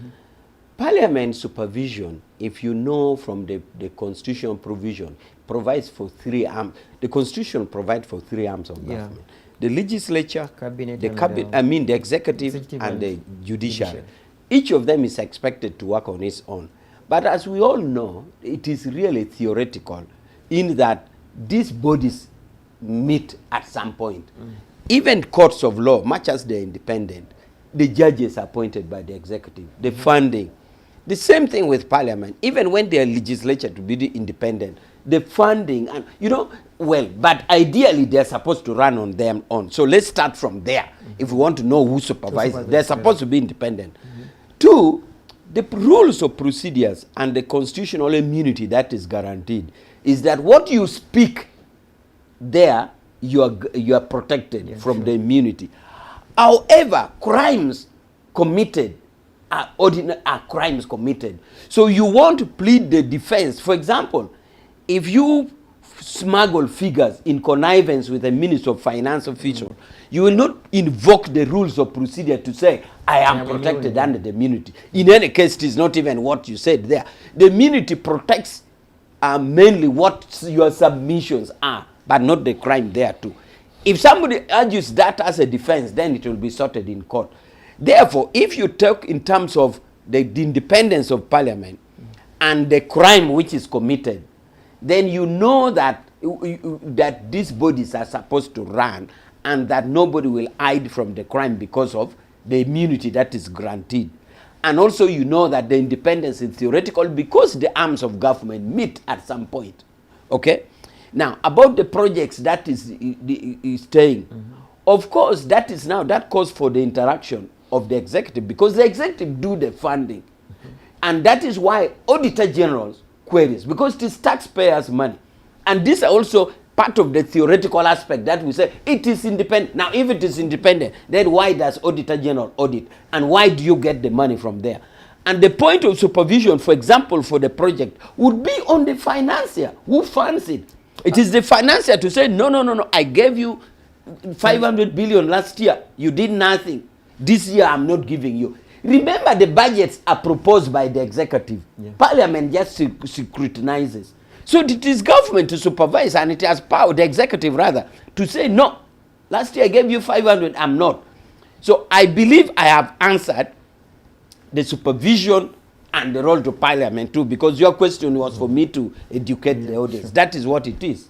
Parliament supervision, if you know from the constitutional provision, provides for 3 arms. The constitution provides for 3 arms of government. The legislature, the executive and the judiciary. Each of them is expected to work on its own. But as we all know, it is really theoretical in that these bodies meet at some point. Even courts of law, much as they're independent, the judges are appointed by the executive, the funding. The same thing with Parliament. Even when they are legislature to be independent, the funding, and but ideally they're supposed to run on them own. So let's start from there. If we want to know who supervises, they're supposed to be independent. 2, the rules of procedures and the constitutional immunity that is guaranteed is that what you speak there, you are protected from the immunity. However, crimes committed are crimes committed. So you want to plead the defense. For example, if you smuggle figures in connivance with a Minister of Finance official, you will not invoke the rules of procedure to say, I am protected under the immunity. In any case, it is not even what you said there. The immunity protects mainly what your submissions are, but not the crime there too. If somebody argues that as a defense, then it will be sorted in court. Therefore, if you talk in terms of the independence of Parliament and the crime which is committed, then you know that these bodies are supposed to run and that nobody will hide from the crime because of the immunity that is granted. And also you know that the independence is theoretical because the arms of government meet at some point. Okay? Now, about the projects that is staying, of course, that calls for the interaction of the executive, because the executive do the funding. And that is why Auditor General's queries, because it is taxpayers' money. And this is also part of the theoretical aspect that we say it is independent. Now, if it is independent, then why does Auditor General audit? And why do you get the money from there? And the point of supervision, for example, for the project, would be on the financier who funds it. It is the financier to say, no, I gave you 500 billion last year. You did nothing. This year, I'm not giving you. Remember, the budgets are proposed by the executive. Yeah. Parliament just scrutinizes. So it is government to supervise, and it has power, the executive rather, to say, no, last year I gave you 500, I'm not. So I believe I have answered the supervision and the role to Parliament too, because your question was for me to educate the audience. That is what it is.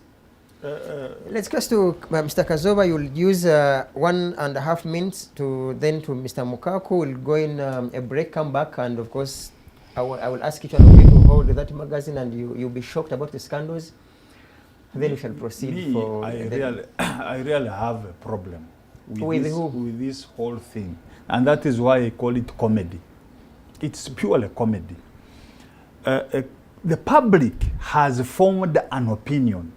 Let's go to Mr. Kazooba. You'll use 1.5 minutes to Mr. Mukaaku. We'll go in a break, come back, and of course, I will ask each one of you to hold that magazine, and you'll be shocked about the scandals. Then we shall proceed. I really have a problem with this whole thing, and that is why I call it comedy. It's purely comedy. The public has formed an opinion,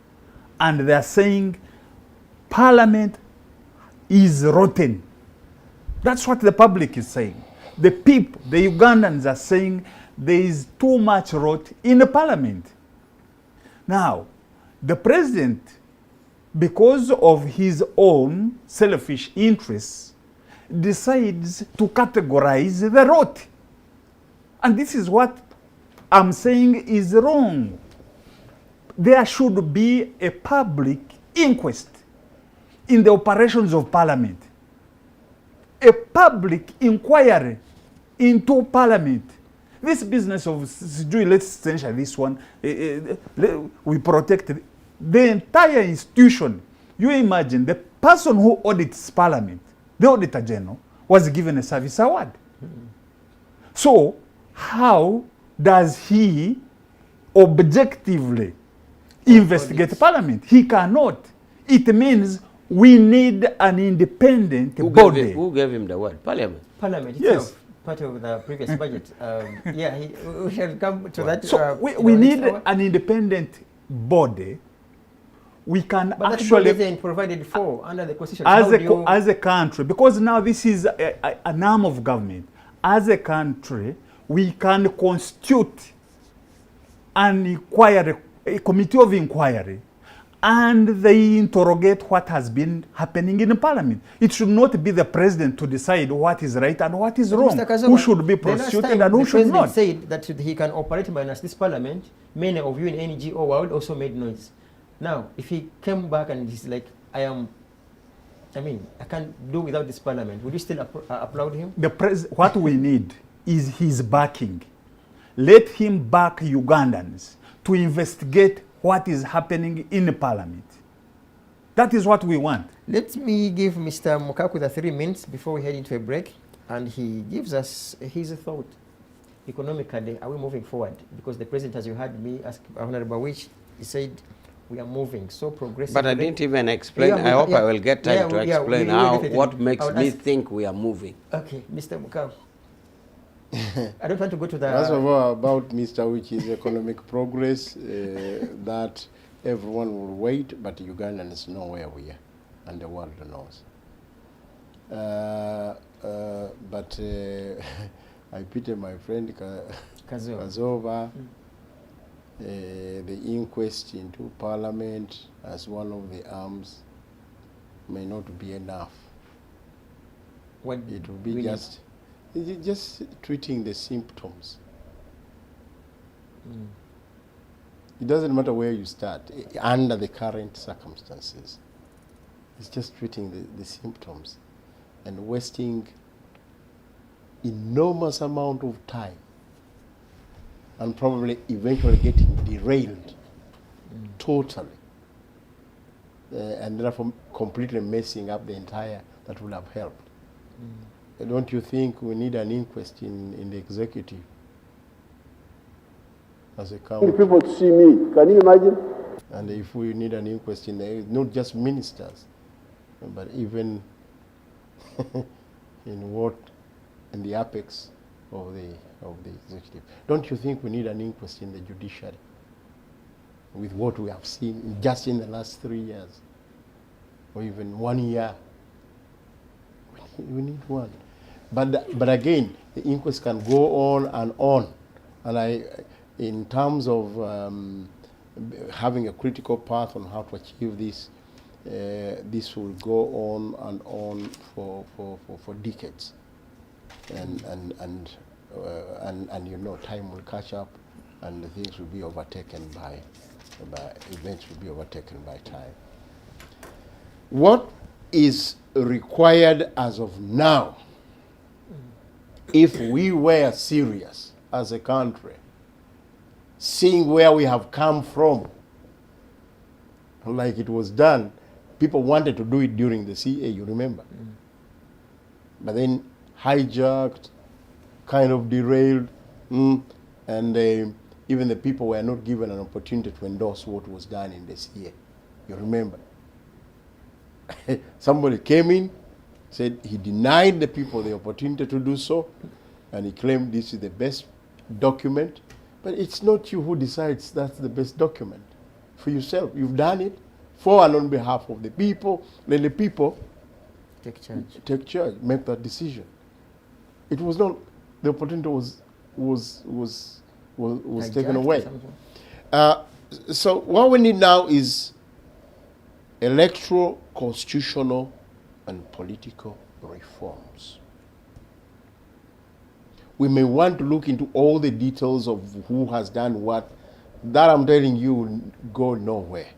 and they are saying Parliament is rotten. That's what the public is saying. The people, the Ugandans, are saying there is too much rot in the Parliament. Now, the president, because of his own selfish interests, decides to categorize the rot. And this is what I'm saying is wrong. There should be a public inquest in the operations of Parliament. A public inquiry into Parliament. This business of, let's censure this one, we protect the entire institution. You imagine the person who audits Parliament, the Auditor General, was given a service award. So, how does he objectively investigate Parliament? He cannot. It means we need an independent body. Who gave him the award? Parliament. Parliament Yes. itself, part of the previous budget. Yeah, we shall come to that. So we need an independent body. We can but actually that provided for under the constitution. as a country, because now this is an arm of government. As a country, we can constitute an inquiry, a committee of inquiry, and they interrogate what has been happening in the Parliament. It should not be the president to decide what is right and what is wrong, Kazooba, who should be prosecuted and who should not. The president said that he can operate minus this Parliament. Many of you in NGO world also made noise. Now, if he came back and he's like, I can't do without this Parliament, would you still applaud him? What we need is his backing. Let him back Ugandans to investigate what is happening in the Parliament. That is what we want. Let me give Mr. Mukaaku the 3 minutes before we head into a break, and he gives us his thought. Economically, are we moving forward? Because the president, as you heard me ask Honorable Awich, he said we are moving so progressively. But I didn't even explain. I hope I will get time to explain what makes me think we are moving. Okay, Mr. Mukaaku. I don't want to go to the... First of all, about Mr. Awich's economic progress, that everyone will wait, but Ugandans know where we are, and the world knows. But I pity my friend Kazooba. The inquest into Parliament as one of the arms may not be enough. What it will be just treating the symptoms. It doesn't matter where you start under the current circumstances. It's just treating the symptoms and wasting enormous amount of time and probably eventually getting derailed totally, and therefore completely messing up the entire that would have helped. Don't you think we need an inquest in the executive as a country? People to see me, can you imagine? And if we need an inquest in there, not just ministers, but even in the apex of the executive. Don't you think we need an inquest in the judiciary with what we have seen just in the last 3 years, or even 1 year? We need one. But again, the inquest can go on, and in terms of having a critical path on how to achieve this, this will go on and on for decades, and you know, time will catch up, and the things will be overtaken by events will be overtaken by time. What is required as of now, if we were serious as a country, seeing where we have come from, like it was done, people wanted to do it during the CA, you remember? But then hijacked, kind of derailed, and even the people were not given an opportunity to endorse what was done in the CA. You remember? Somebody came in, said he denied the people the opportunity to do so, and he claimed this is the best document. But it's not you who decides that's the best document. For yourself, you've done it for and on behalf of the people. Then the people take charge, make that decision. It was not, the opportunity was taken away. So what we need now is electoral, constitutional, and political reforms. We may want to look into all the details of who has done what. That, I'm telling you, will go nowhere.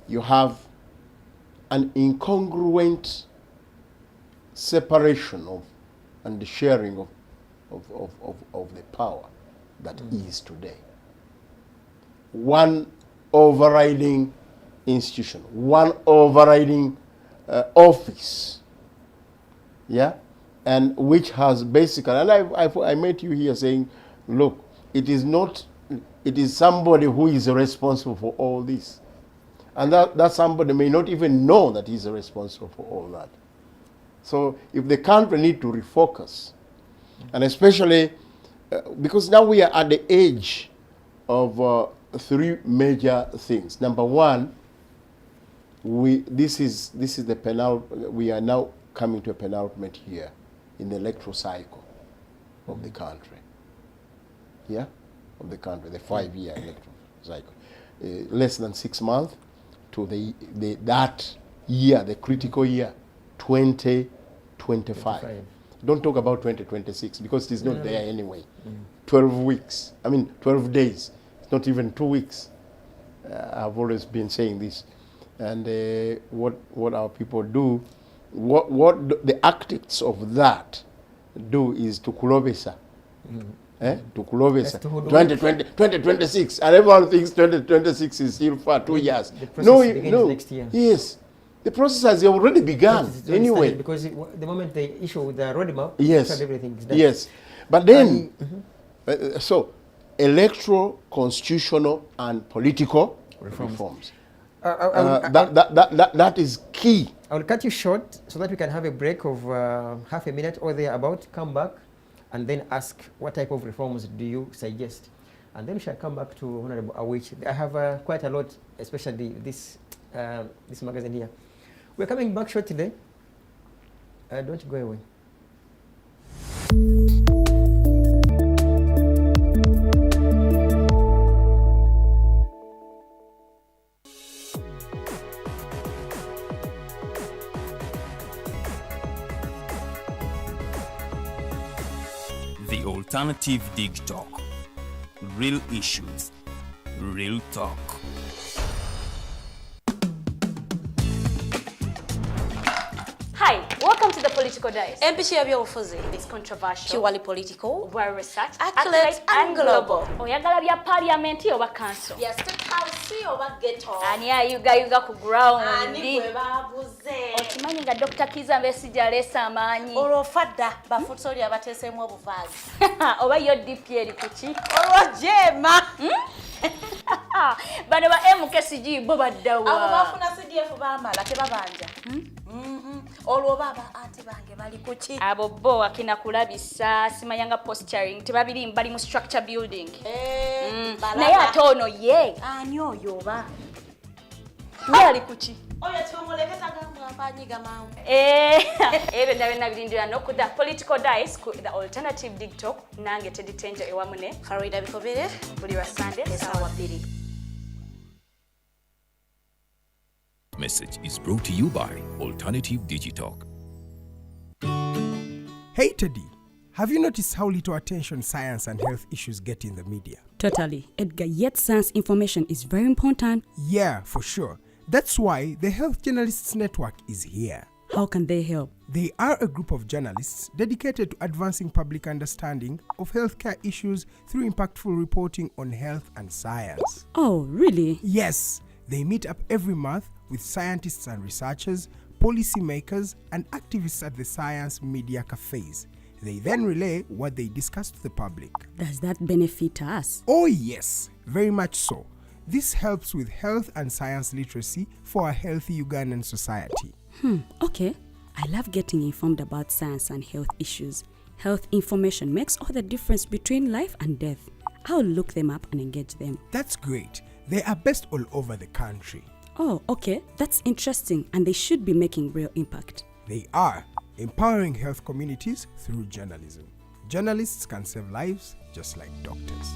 You have an incongruent separation of and the sharing of the power that is today. One overriding institution, one overriding office, yeah, and which has basically, and I met you here saying, look, it is not, it is somebody who is responsible for all this. And that somebody may not even know that he's responsible for all that. So if the country need to refocus, and especially because now we are at the edge of three major things. Number one, this is the penultimate. We are now coming to a penultimate year in the electoral cycle of the country. Yeah, of the country, the 5-year electoral cycle. Less than 6 months to that year, the critical year, 2025. Don't talk about 2026 because it is not there anyway. 12 weeks. I mean, 12 days. It's not even 2 weeks. I've always been saying this. And what our people do, what the architects of that do is to kulobesa. To kulobesa. 2026. And everyone thinks 2026 is still far, 2 years. The process begins next year. Yes. The process has already begun anyway. Because the moment they issue the roadmap, yes, everything is done. Yes. But then, so electoral, constitutional, and political reforms. That is key. I will cut you short so that we can have a break of half a minute or thereabout, come back, and then ask what type of reforms do you suggest. And then we shall come back to Honorable Awich. I have quite a lot, especially this magazine here. We're coming back shortly. Don't go away. The Alternative Dig Talk. Real issues, real talk. Hi, welcome to the Political Dice. Empishi ebyobufuzi. It's controversial, Purely political, well researched, accurate and global. Oyagala bya parliament oba council. Yes, State House oba ghetto. Ani ayugayuga ku ground. Ani gwe babuze. Okimanyi nga Dr. Kizza Besigye aleesa amaanyi. Olwofadda bafutoli abateeseemu obuvaazi. Oba yo DP eri kuki? Olwojema. Bano ba MKCG bo baddawa. Abo bafuna CDF baamala tebabanja. Olwo baba ate bange bali kuki? Abo bo akina kulabisa simayanga posturing tebabiri bali mu structure building. Naye ate ono ye. Ani oyo ba? Ye ali kuki? Oyo tumuleketa gamba afanyiga mawe. Ebe ndabe nabirindira nokuda political dice ku the alternative TikTok nange teditenja ewamune. Farida Bikobere Buli wa Sunday sawa 2. Message is brought to you by Alternative Digital. Hey Teddy, have you noticed how little attention science and health issues get in the media? Totally, Edgar, yet science information is very important. Yeah, for sure. That's why the Health Journalists Network is here. How can they help? They are a group of journalists dedicated to advancing public understanding of healthcare issues through impactful reporting on health and science. Oh, really? Yes, they meet up every month with scientists and researchers, policymakers, and activists at the science media cafes. They then relay what they discuss to the public. Does that benefit us? Oh yes, very much so. This helps with health and science literacy for a healthy Ugandan society. Okay. I love getting informed about science and health issues. Health information makes all the difference between life and death. I'll look them up and engage them. That's great. They are based all over the country. Oh, okay. That's interesting, and they should be making real impact. They are empowering health communities through journalism. Journalists can save lives just like doctors.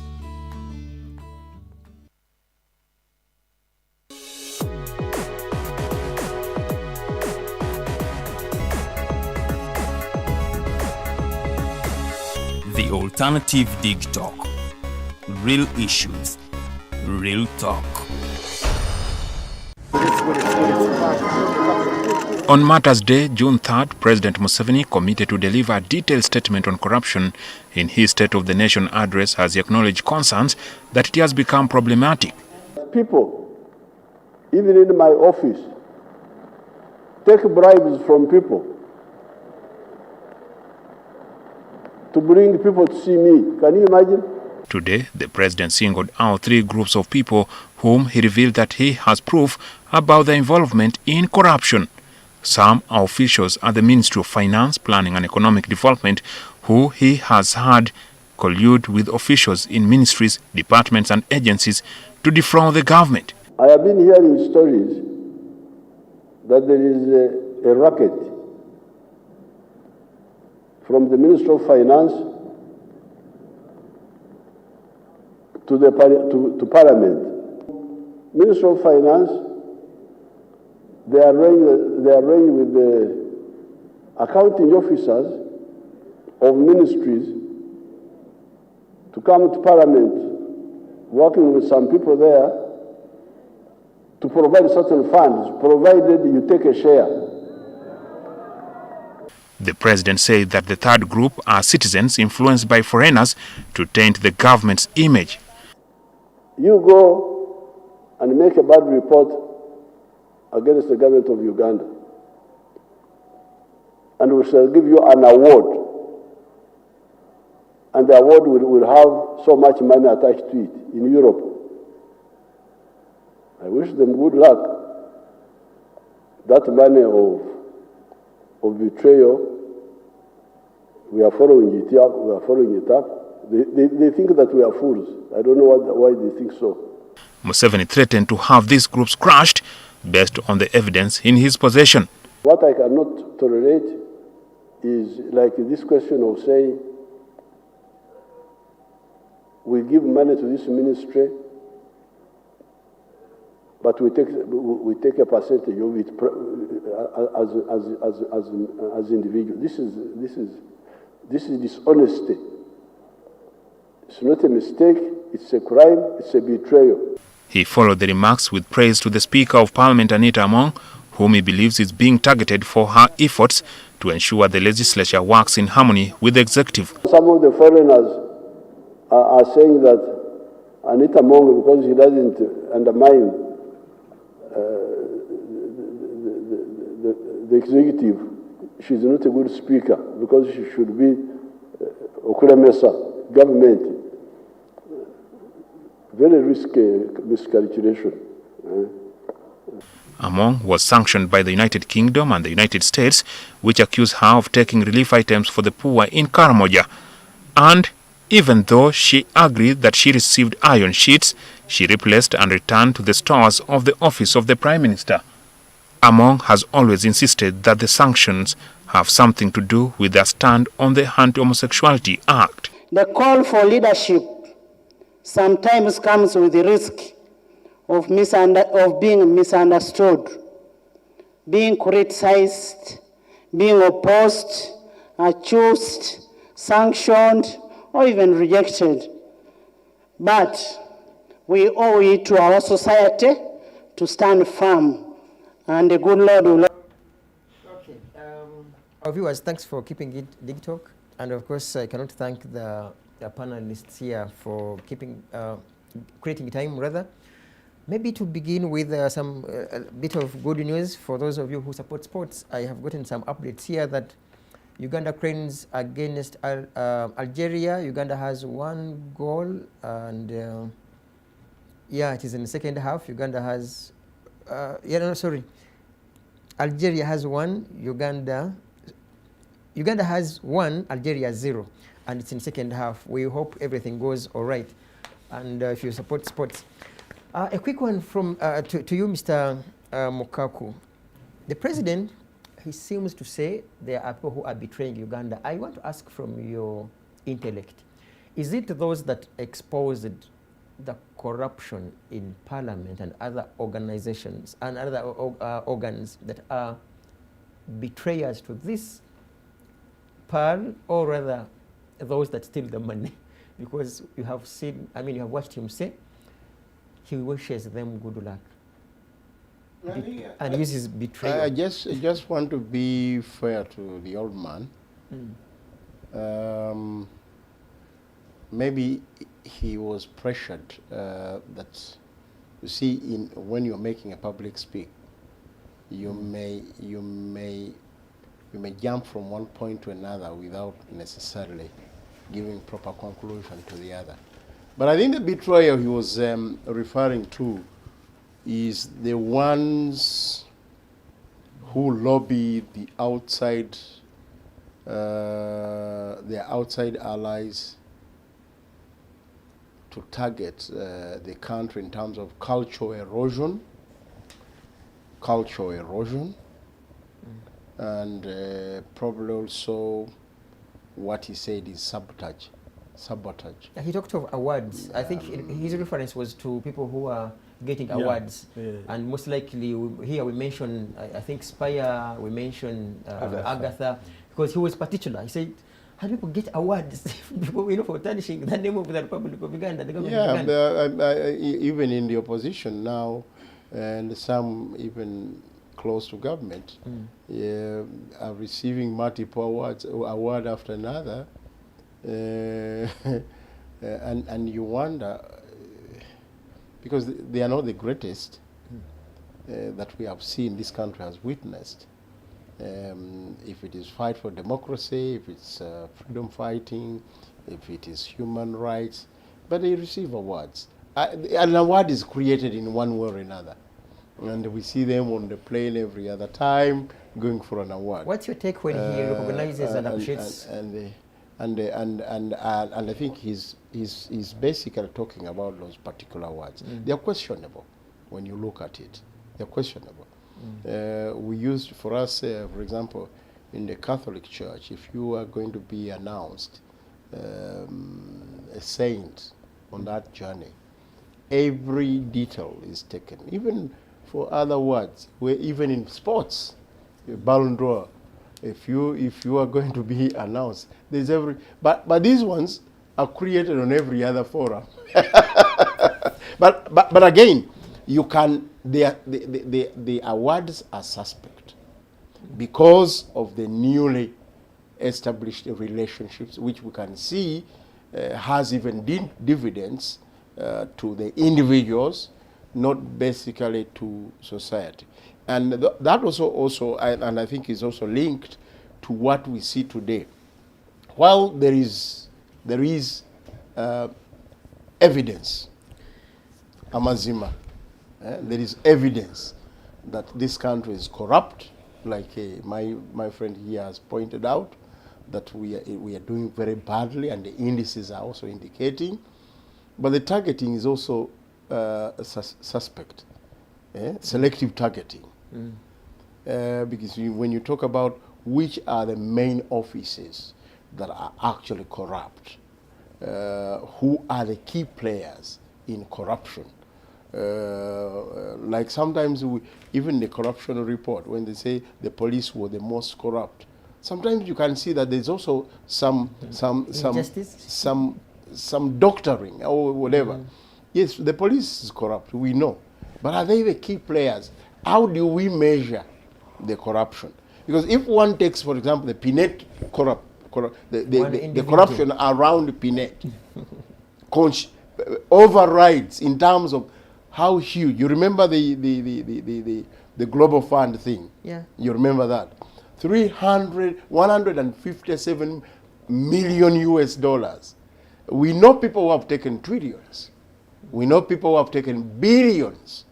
The Alternative TikTok. Real issues, real talk. On Martyrs' Day, June 3rd, President Museveni committed to deliver a detailed statement on corruption in his State of the Nation address as he acknowledged concerns that it has become problematic. People, even in my office, take bribes from people to bring people to see me. Can you imagine? Today, the president singled out 3 groups of people whom he revealed that he has proof about their involvement in corruption. Some are officials at the Ministry of Finance, Planning and Economic Development who he has had collude with officials in ministries, departments and agencies to defraud the government. I have been hearing stories that there is a racket from the Ministry of Finance to Parliament. Ministry of Finance, they arrange with the accounting officers of ministries to come to Parliament, working with some people there to provide certain funds, provided you take a share. The president said that the third group are citizens influenced by foreigners to taint the government's image. You go and make a bad report against the government of Uganda, and we shall give you an award, and the award will have so much money attached to it in Europe. I wish them good luck. That money of betrayal, we are following it up. They think that we are fools. I don't know why they think so. Museveni threatened to have these groups crushed based on the evidence in his possession. What I cannot tolerate is like this question of saying, we give money to this ministry, but we take a percentage of it as individuals. This is dishonesty. It's not a mistake. It's a crime. It's a betrayal. He followed the remarks with praise to the Speaker of Parliament, Anita Among, whom he believes is being targeted for her efforts to ensure the legislature works in harmony with the executive. Some of the foreigners are saying that Anita Among, because he doesn't undermine the executive, she's not a good speaker, because she should be Okulemesa government. very risky miscalculation. Among was sanctioned by the United Kingdom and the United States, which accused her of taking relief items for the poor in Karamoja. And even though she agreed that she received iron sheets, she replaced and returned to the stores of the office of the Prime Minister. Among has always insisted that the sanctions have something to do with their stand on the Anti-Homosexuality Act. The call for leadership sometimes comes with the risk of being misunderstood, being criticized, being opposed, accused, sanctioned, or even rejected. But we owe it to our society to stand firm, and the good Lord will... Okay. Our viewers, thanks for keeping it digital. And of course, I cannot thank the panelists here for creating time, rather. Maybe to begin with some bit of good news for those of you who support sports. I have gotten some updates here that Uganda cranes against Algeria. Uganda has 1 goal, and yeah, it is in the second half. Uganda has, Algeria has 1, Uganda has 1, Algeria 0, and it's in second half. We hope everything goes all right. And if you support sports. A quick one from to you, Mr. Mukaaku. The president, he seems to say there are people who are betraying Uganda. I want to ask from your intellect, is it those that exposed the corruption in parliament and other organizations and other organs that are betrayers to this pearl, or rather those that steal the money? Because you have seen, I mean, you have watched him say, he wishes them good luck. And uses betrayal. I just want to be fair to the old man. Maybe he was pressured that, you see, when you're making a public speak, you may jump from one point to another without necessarily giving proper conclusion to the other. But I think the betrayal he was referring to is the ones who lobby the outside, their outside allies to target the country in terms of cultural erosion, and probably also what he said is sabotage. He talked of awards. I think his reference was to people who are getting awards. And most likely here we mentioned, I think Spire, we mentioned Agatha, because he was particular. He said, how do people get awards for tarnishing the name of the Republic of Uganda, the government of Uganda? Even in the opposition now, and some even close to government, are receiving multiple awards, award after another. And you wonder, because they are not the greatest that we have seen this country has witnessed. If it is fight for democracy, if it's freedom fighting, if it is human rights, but they receive awards. An award is created in one way or another, and we see them on the plane every other time going for an award. What's your take when he recognizes and appreciates? And I think he's basically talking about those particular words. They are questionable when you look at it. They're questionable. We used, for us, for example, in the Catholic Church, if you are going to be announced a saint on that journey, every detail is taken. Even for other words, even in sports, Ballon d'Or, if you are going to be announced, there's but these ones are created on every other forum. but again, you can the awards are suspect because of the newly established relationships, which we can see has even dividends to the individuals, not basically to society. And that also and I think is also linked to what we see today. While there is evidence amazima. There is evidence that this country is corrupt, like my friend here has pointed out, that we are doing very badly, and the indices are also indicating. But the targeting is also suspect, selective targeting. Because when you talk about which are the main offices that are actually corrupt, who are the key players in corruption, like sometimes even the corruption report, when they say the police were the most corrupt, sometimes you can see that there's also some doctoring or whatever. Yes, the police is corrupt, we know, but are they the key players? How do we measure the corruption? Because if one takes, for example, the Pinet the corruption around Pinet overrides in terms of how huge. You remember the Global Fund thing? Yeah. You remember that? 157 million US dollars. We know people who have taken trillions. We know people who have taken billions.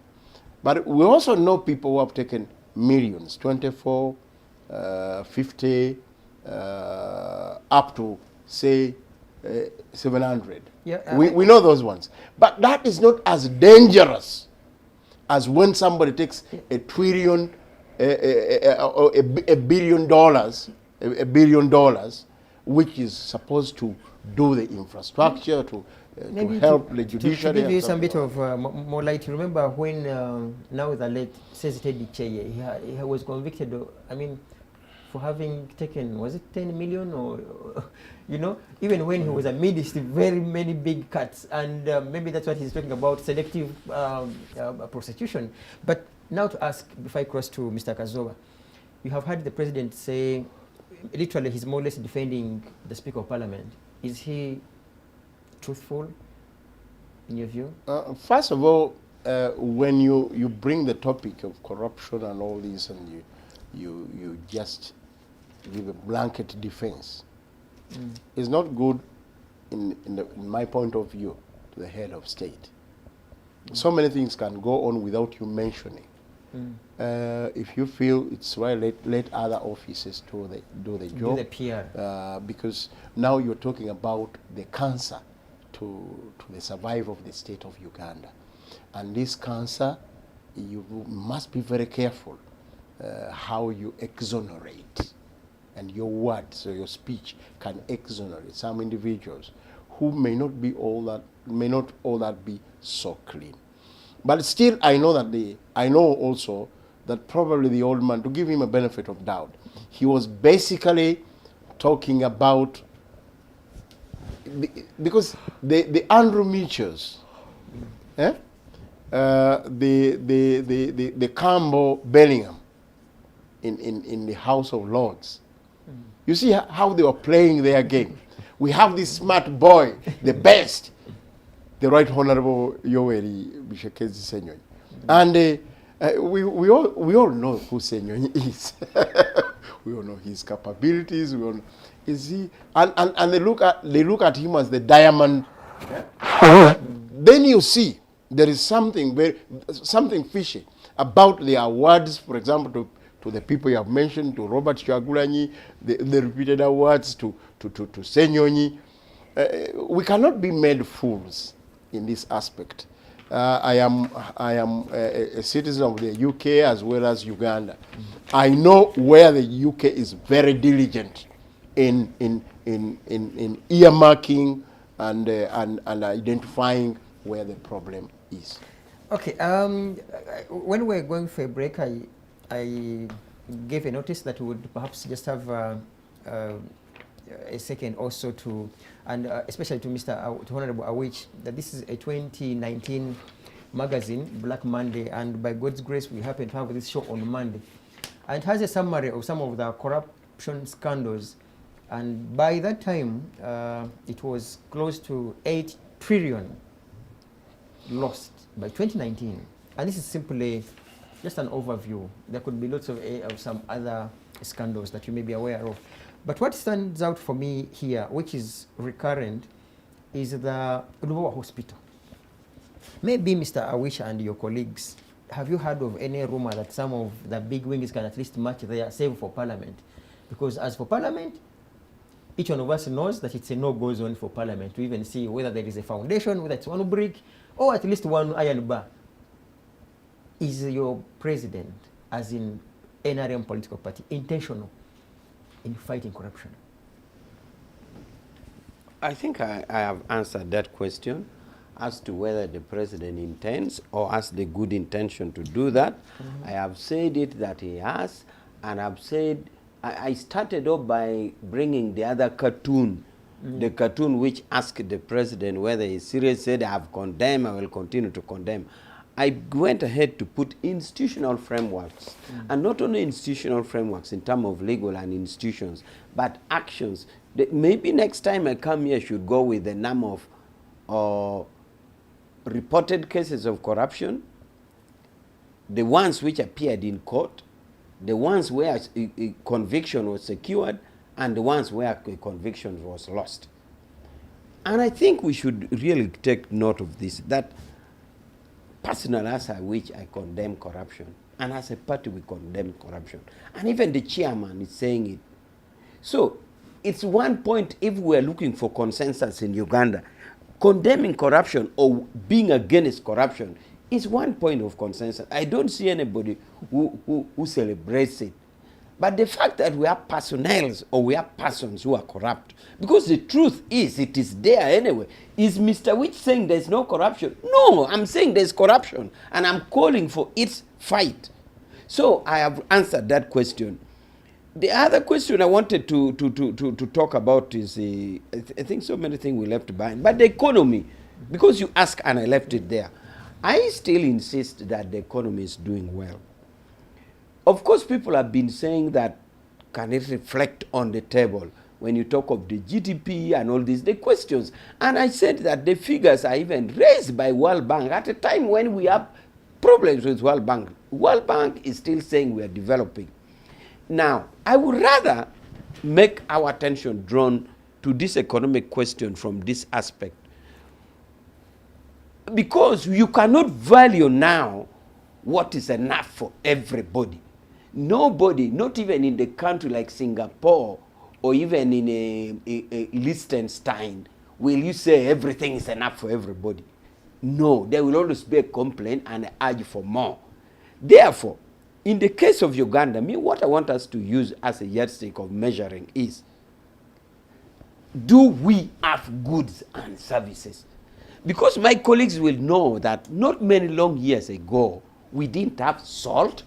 But we also know people who have taken millions, 24, 50, up to, say, 700. Yeah, we know those ones. But that is not as dangerous as when somebody takes a trillion, $1 billion, which is supposed to do the infrastructure, to help the judiciary. To give you some bit of more light, remember when now the late Teddy Cheye, he was convicted of, for having taken, was it 10 million or, even when he was amidst very many big cuts, and maybe that's what he's talking about, selective prosecution. But now to ask, before I cross to Mr. Kazooba, you have heard the president say, literally he's more or less defending the Speaker of Parliament. Is he truthful in your view? First of all, when you bring the topic of corruption and all this, and you just give a blanket defense, it's not good in my point of view to the head of state. So many things can go on without you mentioning. If you feel it's right, let other offices do the job. Do the PR. Because now you're talking about the cancer to the survival of the state of Uganda. And this cancer, you must be very careful how you exonerate. And your words or your speech can exonerate some individuals who may not all that be so clean. But still, I know also that probably the old man, to give him a benefit of doubt, he was basically talking about, because the Andrew Mitchells, the Campbell Bellingham in the House of Lords, you see how they were playing their game. We have this smart boy, the best, the Right Honorable Yoweri Bishekezi Senyonyi. And we all know who Senyonyi is. We all know his capabilities. We all know, is he? And they look at him as the diamond. Then you see there is something fishy about the awards, for example, to the people you have mentioned, to Robert Kyagulanyi, the repeated awards to Senyonyi. We cannot be made fools in this aspect. I am a citizen of the UK as well as Uganda. I know where the UK is very diligent in earmarking and identifying where the problem is. Okay. When we're going for a break, I gave a notice that we would perhaps just have a second also to, and especially to to Honorable Awich, that this is a 2019 magazine, Black Monday, and by God's grace we happen to have this show on Monday. And it has a summary of some of the corruption scandals, and by that time it was close to 8 trillion lost by 2019. And this is simply just an overview. There could be lots of some other scandals that you may be aware of. But what stands out for me here, which is recurrent, is the Lubega Hospital. Maybe Mr. Awich and your colleagues, have you heard of any rumor that some of the big wings can at least match their save for Parliament? Because as for Parliament, each one of us knows that it's a no-go zone for Parliament to even see whether there is a foundation, whether it's one brick, or at least one iron bar. Is your president, as in NRM political party, intentional in fighting corruption? I think I have answered that question as to whether the president intends or has the good intention to do that. I have said it that he has, and I've said, I started off by bringing the other cartoon, the cartoon which asked the president whether he's serious, said, I have condemned, I will continue to condemn. I went ahead to put institutional frameworks, and not only institutional frameworks in terms of legal and institutions, but actions. Maybe next time I come here, I should go with the number of reported cases of corruption, the ones which appeared in court, the ones where a conviction was secured, and the ones where a conviction was lost. And I think we should really take note of this, that personal as I which I condemn corruption, and as a party we condemn corruption. And even the chairman is saying it. So it's one point if we're looking for consensus in Uganda. Condemning corruption or being against corruption is one point of consensus. I don't see anybody who celebrates it. But the fact that we have personnel or we have persons who are corrupt, because the truth is, it is there anyway. Is Mr. Wich saying there's no corruption? No, I'm saying there's corruption, and I'm calling for its fight. So I have answered that question. The other question I wanted to talk about is, I think so many things we left behind, but the economy, because you asked and I left it there. I still insist that the economy is doing well. Of course, people have been saying that, can it reflect on the table when you talk of the GDP and all these, the questions. And I said that the figures are even raised by World Bank at a time when we have problems with World Bank. World Bank is still saying we are developing. Now, I would rather make our attention drawn to this economic question from this aspect. Because you cannot value now what is enough for everybody. Nobody, not even in the country like Singapore or even in a Liechtenstein, will you say everything is enough for everybody. No, there will always be a complaint and an urge for more. Therefore, in the case of Uganda, what I want us to use as a yardstick of measuring is, do we have goods and services? Because my colleagues will know that not many long years ago, we didn't have salt,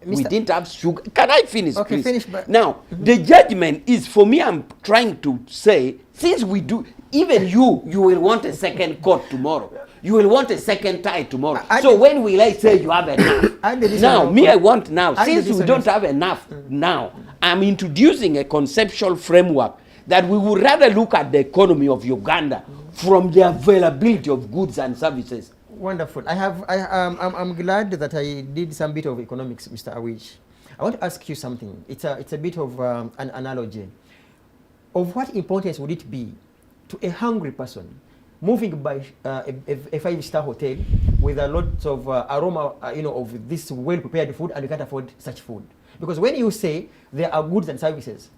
we didn't have sugar. Can I finish, okay, please? Finish, but now, the judgment is, for me, I'm trying to say, since we do, even you will want a second coat tomorrow. You will want a second tie tomorrow. So when will I say you have enough? Now, I want now. Since we don't have enough now, I'm introducing a conceptual framework that we would rather look at the economy of Uganda from the availability of goods and services. Wonderful. I'm glad that I did some bit of economics, Mr. Awich. I want to ask you something. It's a bit of an analogy. Of what importance would it be to a hungry person moving by a five-star hotel with a lot of aroma, of this well-prepared food, and you can't afford such food? Because when you say there are goods and services,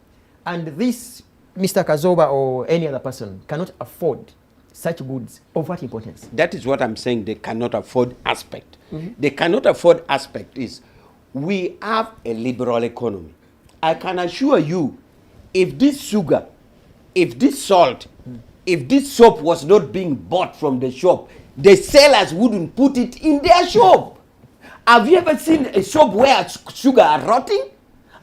and this Mr. Kazooba or any other person cannot afford such goods, of what importance? That is what I'm saying, they cannot afford aspect. They cannot afford aspect is, we have a liberal economy. I can assure you, if this sugar, if this salt, if this soap was not being bought from the shop, the sellers wouldn't put it in their shop. Have you ever seen a shop where sugar are rotting?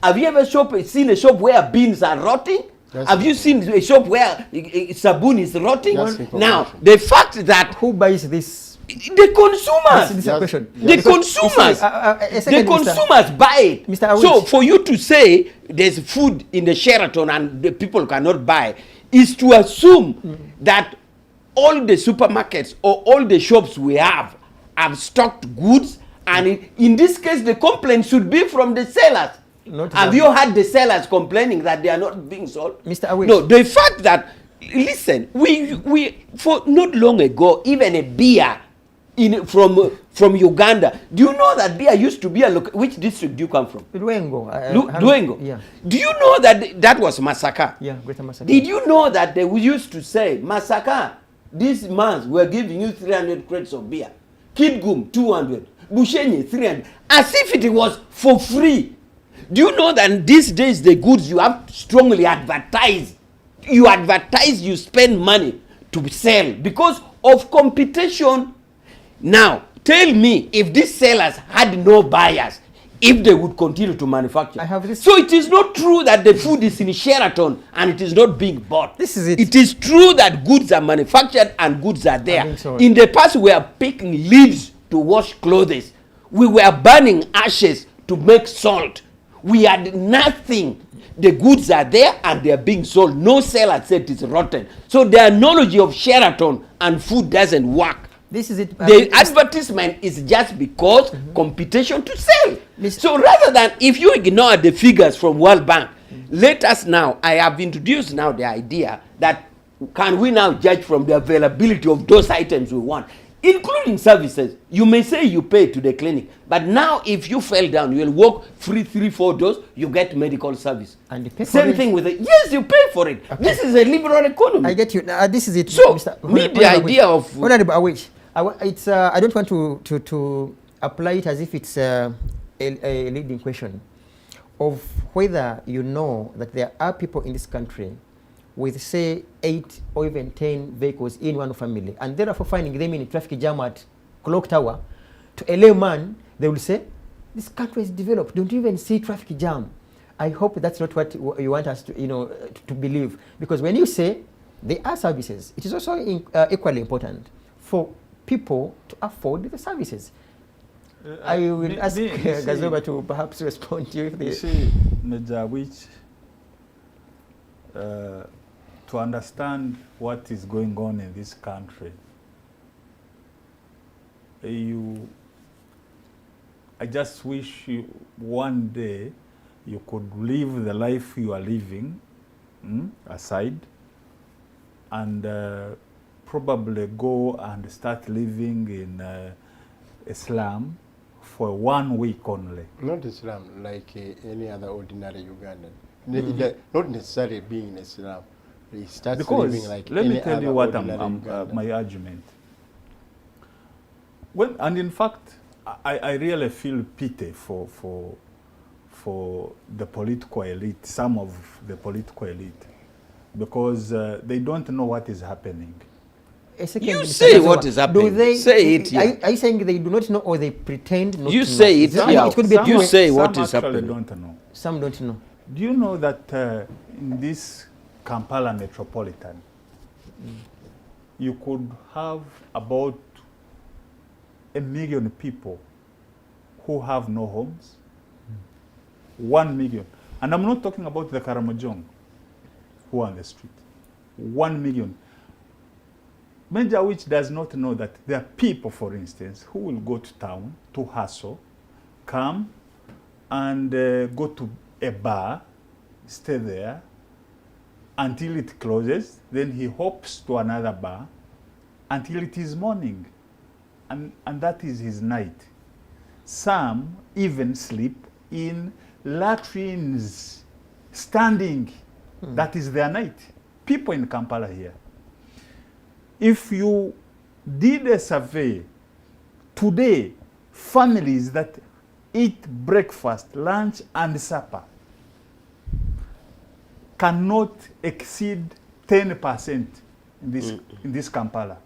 Have you ever seen a shop where beans are rotting? Have you seen a shop where sabun is rotting? Now, the fact that... Who buys this? The consumers. This is a question. The consumers. The consumers buy it. Mr. Awich. So for you to say there's food in the Sheraton and the people cannot buy is to assume that all the supermarkets or all the shops we have stocked goods, and in this case the complaint should be from the sellers. Have you heard the sellers complaining that they are not being sold? Mr. Awich. No, the fact that, listen, we for not long ago, even a beer from Uganda. Do you know that there used to be which district do you come from? Luengo. Luengo. Yeah. Do you know that was Masaka? Yeah, Greater Masaka. Did you know that they used to say, Masaka, this month we're giving you 300 crates of beer. Kidgum, 200. Bushenyi, 300. As if it was for free. Do you know that these days the goods you have to strongly advertise? You advertise, you spend money to sell because of competition. Now, tell me if these sellers had no buyers, if they would continue to manufacture. So it is not true that the food is in Sheraton and it is not being bought. This is it. It is true that goods are manufactured and goods are there. So. In the past, we were picking leaves to wash clothes. We were burning ashes to make salt. We had nothing. The goods are there and they are being sold. No seller said it is rotten. So the analogy of Sheraton and food doesn't work. This is it. The advertisement is just because competition to sell. So rather than, if you ignore the figures from World Bank, let us now, I have introduced now the idea that can we now judge from the availability of those items we want, including services. You may say you pay to the clinic, but now if you fell down, you will walk free 3-4 doors, you get medical service. And you pay for Same it. thing with it. Yes, you pay for it. Okay. This is a liberal economy. I get you. This is it. So, Mr. the idea of... Awich, it's, I don't want to apply it as if it's a leading question of whether you know that there are people in this country with, say, 8 or even 10 vehicles in one family, and therefore finding them in a traffic jam at Clock Tower. To a layman, they will say, this country is developed. Don't you even see traffic jam? I hope that's not what you want us to, to believe. Because when you say there are services, it is also equally important for people to afford the services. I will ask Kazooba to perhaps respond to you. If you see, Major Awich, to understand what is going on in this country, I just wish one day you could live the life you are living aside and probably go and start living in a slum for 1 week only. Not Islam, like any other ordinary Ugandan. Not necessarily being in Islam. He starts because living like let me tell you what my argument. And in fact, I really feel pity for the political elite, some of the political elite, because they don't know what is happening. You say what is happening. Do they, say it here. Are you saying they do not know or they pretend not to know? You say it here. It could be you say what is happening. happening. Don't know. Some don't know. Do you know that in this Kampala metropolitan, you could have about 1 million people who have no homes? 1 million. And I'm not talking about the Karamojong who are on the street. 1 million. Major Awich does not know that there are people, for instance, who will go to town to hustle, come and go to a bar, stay there until it closes, then he hops to another bar until it is morning. And that is his night. Some even sleep in latrines, standing. That is their night. People in Kampala here. If you did a survey today, families that eat breakfast, lunch, and supper cannot exceed 10% in this Kampala.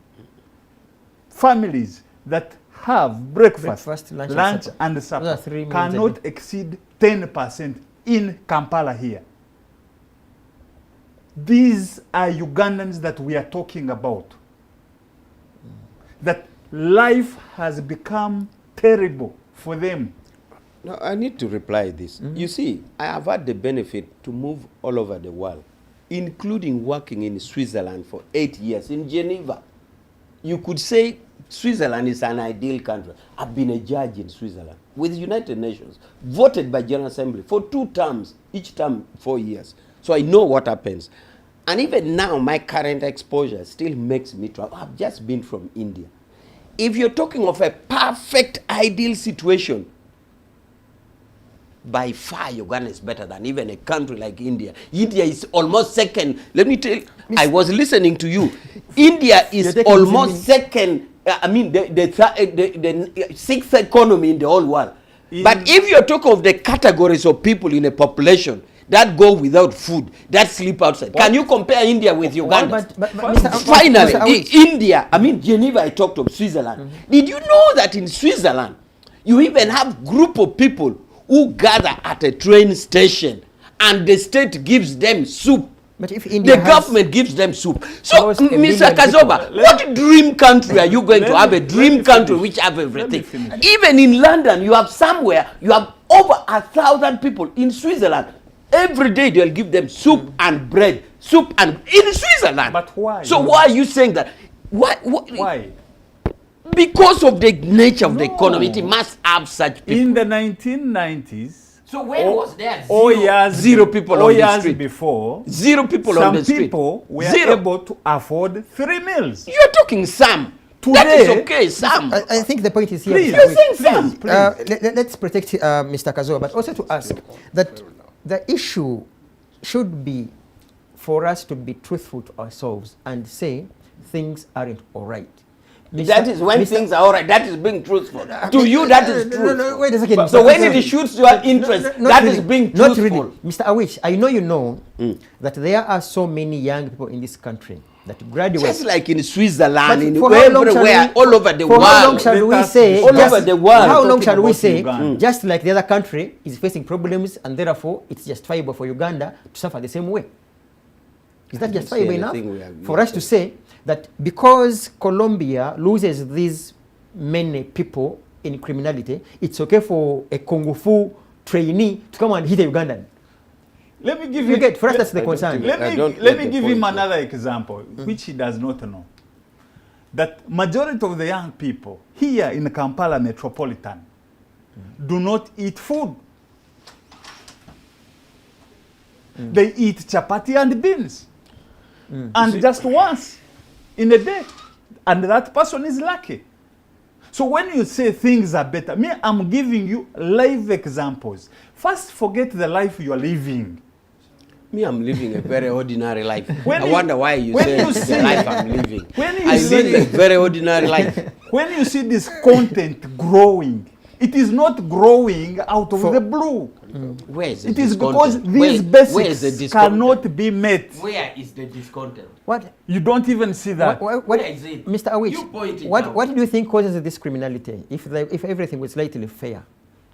Families that have breakfast lunch and supper cannot exceed 10% in Kampala here. These are Ugandans that we are talking about. That life has become terrible for them. No, I need to reply this. You see, I have had the benefit to move all over the world, including working in Switzerland for 8 years, in Geneva. You could say Switzerland is an ideal country. I've been a judge in Switzerland with the United Nations, voted by General Assembly for 2 terms, each term 4 years. So I know what happens. And even now, my current exposure still makes me travel. I've just been from India. if you're talking of a perfect ideal situation, by far Uganda is better than even a country like India. India is almost second. Let me tell you, I was listening to you. India is almost second, the sixth economy in the whole world. But if you're talking of the categories of people in a population that go without food, that sleep outside, can you compare India with Uganda? Finally, India, Geneva, I talked of Switzerland. Did you know that in Switzerland, you even have group of people who gather at a train station and the state gives them soup? But if India the government gives them soup. So, Mr. Kazooba, what dream country are you going to have? A dream country which have everything. Even in London, you have somewhere, you have over 1,000 people. In Switzerland, every day they'll give them soup and bread. Soup and in Switzerland. But why? So why are you saying that? Why? Because of the nature of the economy, it must have such people. In the 1990s, so when was there zero people on the street? Before, zero people on the street. Some people were able to afford 3 meals. You're talking some. Today, that is okay, some. I think the point is here. Please, you're saying some. Let's protect Mr. Kazooba, but also to ask that the issue should be for us to be truthful to ourselves and say things aren't all right. That is when things are all right. That is being truthful. To you, that is truthful. No, wait a second. So when it shoots your interest, that is being truthful. Not really. Mr. Awich, I know you know that there are so many young people in this country that graduate. Just like in Switzerland, in everywhere, all over the world. How long shall we say? All over the world. How long shall we say? Just like the other country is facing problems, and therefore it's justifiable for Uganda to suffer the same way. Is that justifiable enough for us to say that because Colombia loses these many people in criminality, it's okay for a Kung Fu trainee to come and hit a Ugandan? Let me give you. For us, that's the concern. Let me give him another example, which he does not know. That majority of the young people here in Kampala metropolitan do not eat food. They eat chapati and beans. And just once in a day. And that person is lucky. So when you say things are better, I'm giving you live examples. First, forget the life you are living. I'm living a very ordinary life. I wonder why you say the life I'm living. I live a very ordinary life. When you see this content growing, it is not growing out of the blue. Where is the It is discontent? because these basics cannot be met. Where is the discontent? What? You don't even see that. Where is it? Mr. Awich, You point it what out. do you think causes this criminality if everything was slightly fair?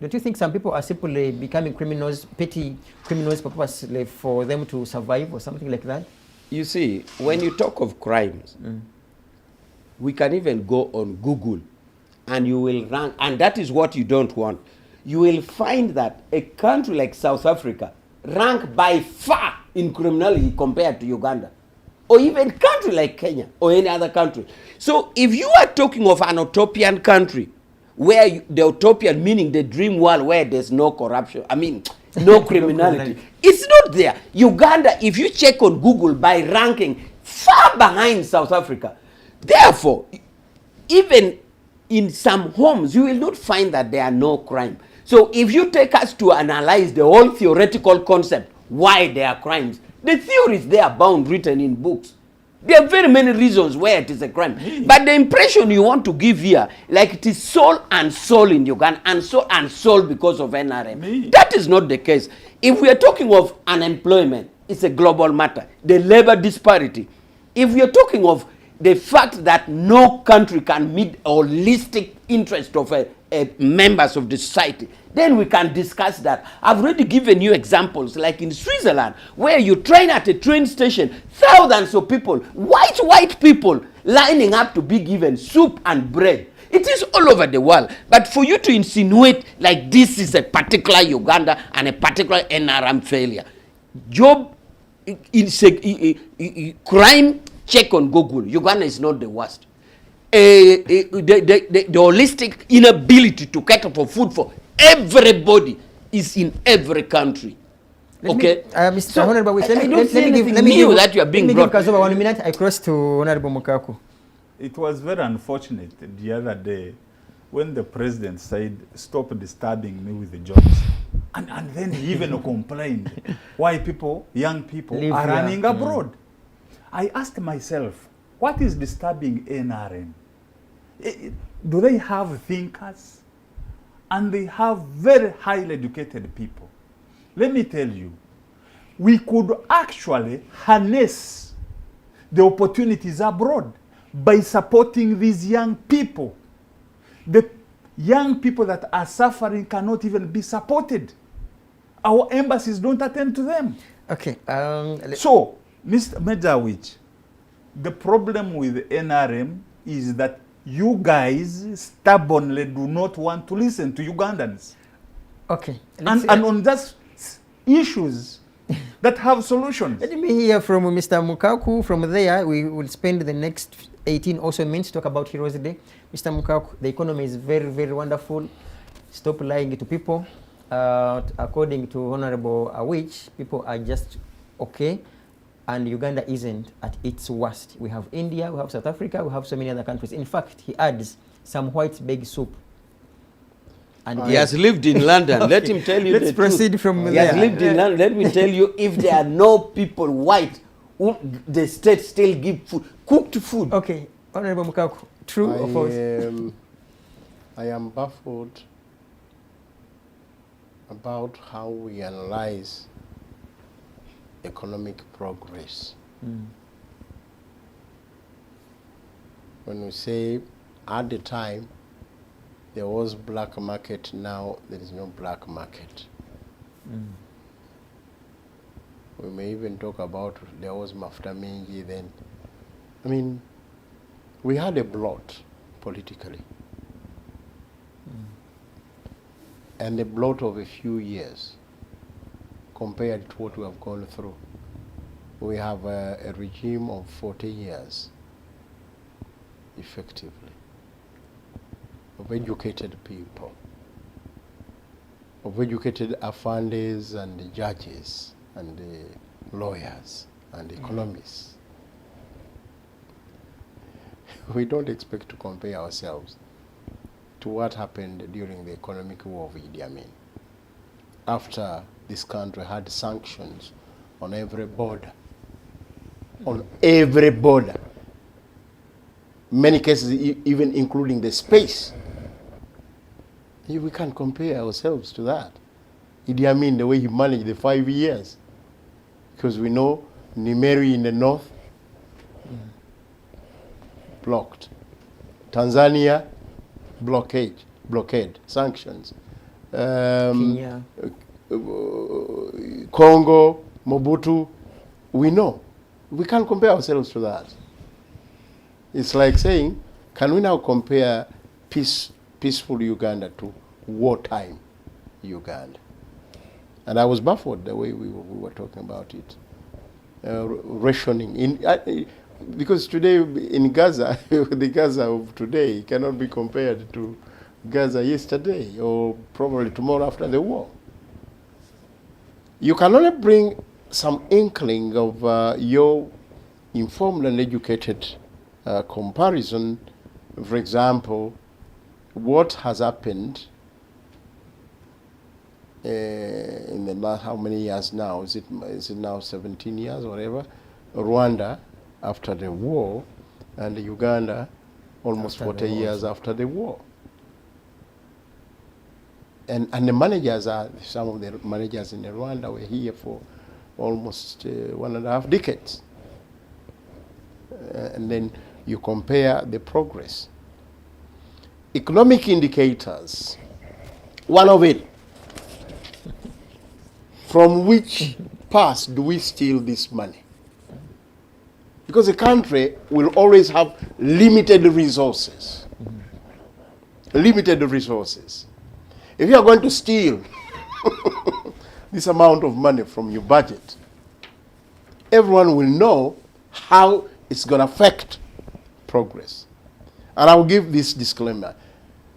Don't you think some people are simply becoming criminals, petty criminals purposely for them to survive or something like that? You see, when you talk of crimes, we can even go on Google and you will rank, and that is what you don't want. You will find that a country like South Africa rank by far in criminality compared to Uganda, or even a country like Kenya or any other country. So if you are talking of an utopian country, where the utopian meaning the dream world where there's no corruption, no criminality, it's not there. Uganda, if you check on Google, by ranking far behind South Africa. Therefore, even in some homes, you will not find that there are no crime. So if you take us to analyze the whole theoretical concept, why there are crimes, the theories they are bound written in books. There are very many reasons where it is a crime. But the impression you want to give here, like it is soul and soul in Uganda, and soul because of NRM. That is not the case. If we are talking of unemployment, it's a global matter. The labor disparity. If we are talking of the fact that no country can meet a holistic interest of members of the society, then we can discuss that. I've already given you examples, like in Switzerland, where you train at a train station, thousands of people, white people, lining up to be given soup and bread. It is all over the world. But for you to insinuate like this is a particular Uganda and a particular NRM failure, crime, check on Google. Uganda is not the worst. The holistic inability to cater for food for everybody is in every country. Okay? Mr. Honorable, let me give that you are being brought. Kazooba 1 minute. I cross to Honorable Mukaaku. It was very unfortunate the other day when the president said, stop disturbing me with the jobs. And then he even complained why people, young people, are running abroad. I asked myself, what is disturbing NRM? Do they have thinkers? And they have very highly educated people. Let me tell you, we could actually harness the opportunities abroad by supporting these young people. The young people that are suffering cannot even be supported. Our embassies don't attend to them. Okay. So, Mr. Awich, the problem with NRM is that you guys stubbornly do not want to listen to Ugandans. Okay. And on just issues that have solutions. Let me hear from Mr. Mukaaku. From there, we will spend the next 18 also minutes to talk about Heroes Day. Mr. Mukaaku, the economy is very, very wonderful. Stop lying to people. According to Honorable Awich, people are just okay, and Uganda isn't at its worst. We have India, we have South Africa, we have so many other countries. In fact, he adds some white bag soup. And he has lived in London. Okay. Let him tell you Let's the proceed truth. from He there. has lived in London. Let me tell you, if there are no people white, who the state still give food, cooked food. Okay, Honorable Mukaaku, true or false? I am baffled about how we analyze economic progress. When we say at the time there was black market, now there is no black market. We may even talk about there was mafuta mingi then. I mean, we had a blot politically. And a blot of a few years compared to what we have gone through. We have a regime of 40 years, effectively, of educated people, of educated afandis and judges and lawyers and economists. We don't expect to compare ourselves to what happened during the economic war of Idi Amin. After this country had sanctions on every border, many cases even including the space. We can't compare ourselves to that. Idi Amin, the way he managed the 5 years, because we know Nimeri in the north, blocked. Tanzania, blockade, sanctions. Kenya. Congo, Mobutu, we know. We can't compare ourselves to that. It's like saying, can we now compare peaceful Uganda to wartime Uganda? And I was baffled the way we were talking about it. Rationing. Because today in Gaza, the Gaza of today cannot be compared to Gaza yesterday or probably tomorrow after the war. You can only bring some inkling of your informed and educated comparison. For example, what has happened in the last, how many years now? Is it now 17 years or whatever? Rwanda after the war, and Uganda almost After 40 the war. years after the war. And the managers are, some of the managers in Rwanda were here for almost 1.5 decades. And then you compare the progress. Economic indicators, one of it, from which pass do we steal this money? Because a country will always have limited resources. Limited resources. If you are going to steal this amount of money from your budget, everyone will know how it's going to affect progress. And I will give this disclaimer.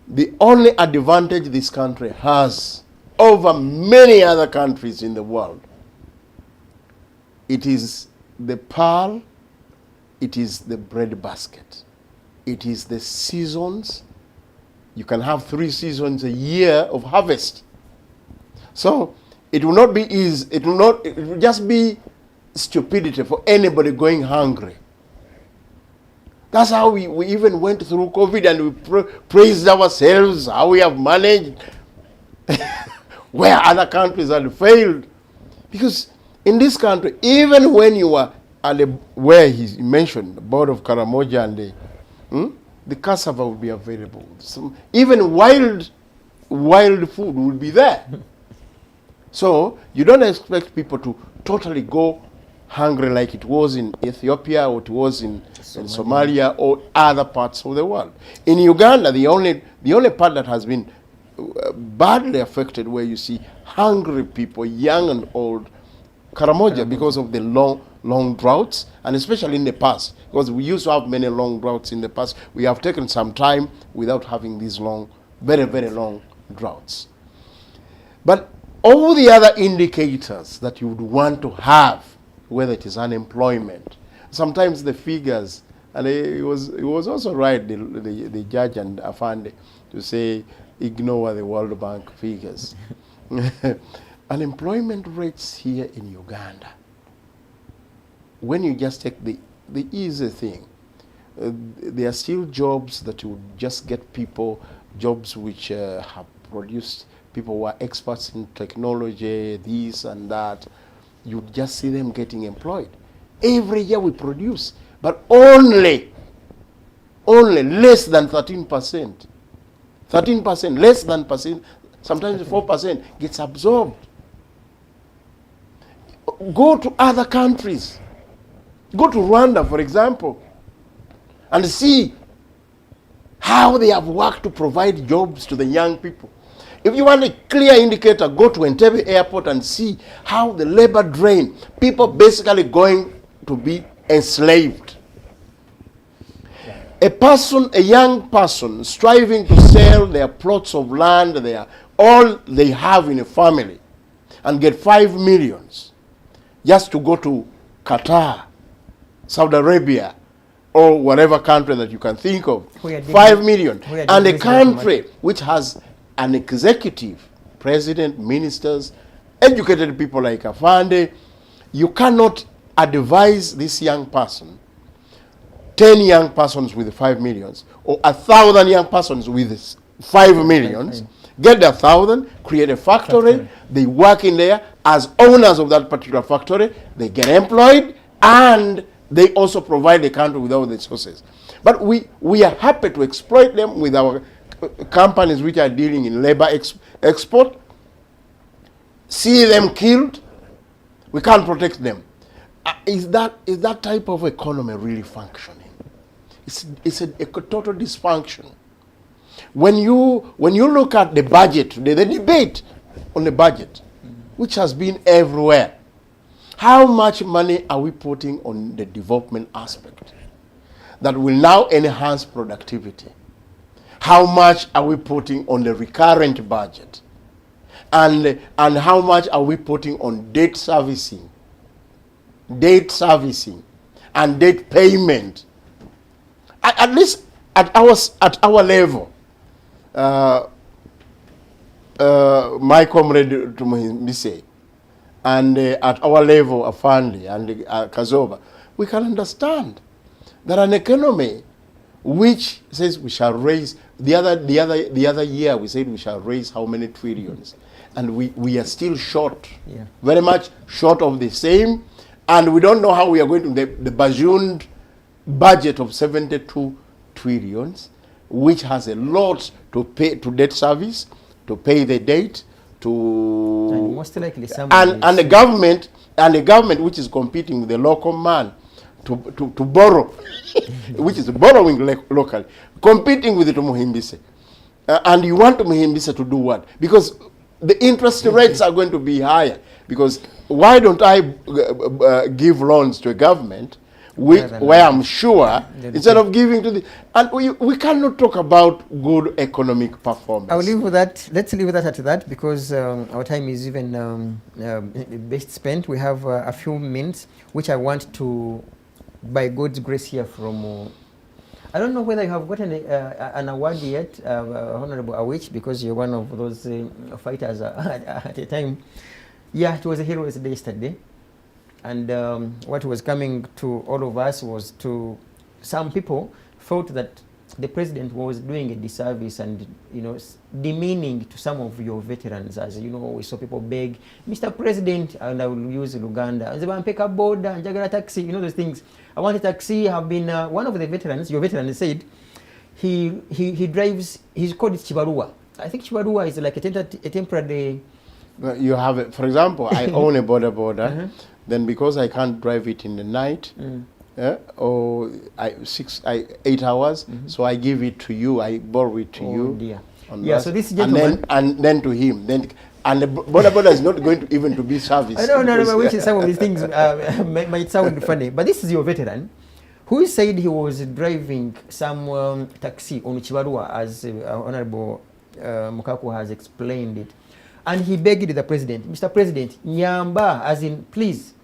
The only advantage this country has over many other countries in the world, it is the pearl, it is the bread basket. it is the seasons. You can have 3 seasons a year of harvest. So it will not be easy. It will just be stupidity for anybody going hungry. That's how we even went through COVID, and we praised ourselves, how we have managed, where other countries had failed. Because in this country, even when you are at where he mentioned, the board of Karamoja, and the cassava will be available. So even wild food will be there. So you don't expect people to totally go hungry like it was in Ethiopia, or it was in Somalia or other parts of the world. In Uganda, the only part that has been badly affected, where you see hungry people, young and old, Karamoja, because of the long droughts, and especially in the past, because we used to have many long droughts in the past. We have taken some time without having these long, very, very long droughts. But all the other indicators that you would want to have, whether it is unemployment, sometimes the figures, and it was also right, the judge and Afande, to say ignore the World Bank figures. Unemployment rates here in Uganda, when you just take the easy thing, there are still jobs that you would just get people, jobs which have produced people who are experts in technology, this and that. You just see them getting employed. Every year we produce, but only less than 13%. 13%, less than percent, sometimes 4% gets absorbed. Go to other countries. Go to Rwanda, for example, and see how they have worked to provide jobs to the young people. If you want a clear indicator, go to Entebbe Airport and see how the labor drain, people basically going to be enslaved. A young person striving to sell their plots of land, all they have in a family, and get 5 million just to go to Qatar, Saudi Arabia, or whatever country that you can think of. 5 million. And a country which has an executive, president, ministers, educated people like Afande, you cannot advise this young person, 10 young persons with 5 million, or 1,000 young persons with 5 million, get 1,000, create a factory, they work in there as owners of that particular factory, they get employed, and they also provide the country with all the resources. But we are happy to exploit them with our companies which are dealing in labor export, see them killed, we can't protect them. Is that type of economy really functioning? It's a total dysfunction. When you look at the budget today, the debate on the budget, which has been everywhere, how much money are we putting on the development aspect that will now enhance productivity? How much are we putting on the recurrent budget? And how much are we putting on debt servicing and debt payment? At least at our level, my comrade Tumuhimbise, and at our level, Afandi and Kazooba, we can understand that an economy which says we shall raise, the other year we said we shall raise how many trillions, and we are still short, very much short of the same, and we don't know how we are going to the bajuned budget of 72 trillions, which has a lot to pay to debt service, to pay the debt, to and most likely and the government which is competing with the local man to borrow, which is borrowing locally, competing with the Tumuhimbise. And you want Tumuhimbise to do what? Because the interest rates are going to be higher. Because why don't I give loans to a government where I'm sure, instead of giving to the... And we cannot talk about good economic performance. I'll leave with that. Let's leave that at that, because our time is even best spent. We have a few minutes, which I want to, by God's grace, hear from I don't know whether you have gotten an award yet, Honorable Awich, because you're one of those fighters at the time. Yeah, it was a Heroes Day yesterday. And what was coming to all of us was some people felt that the president was doing a disservice and, you know, demeaning to some of your veterans. As you know, we saw people beg, Mr. President, and I will use Uganda, pick up border, Jagara taxi, you know those things. I want a taxi. Have been one of the veterans, your veteran said, he drives, he's called it Chibarua. I think Chibarua is like a temporary. You have it. For example, I own a border. Then because I can't drive it in the night, or 8 hours, so I give it to you. I borrow it to you. Dear. Yeah. So this gentleman, and then to him. And the border is not going to even to be serviced. No, which is some of these things might sound funny, but this is your veteran who said he was driving some taxi on Chibarua, as Honorable Mukaaku has explained it, and he begged the president, Mr. President, Nyamba, as in, please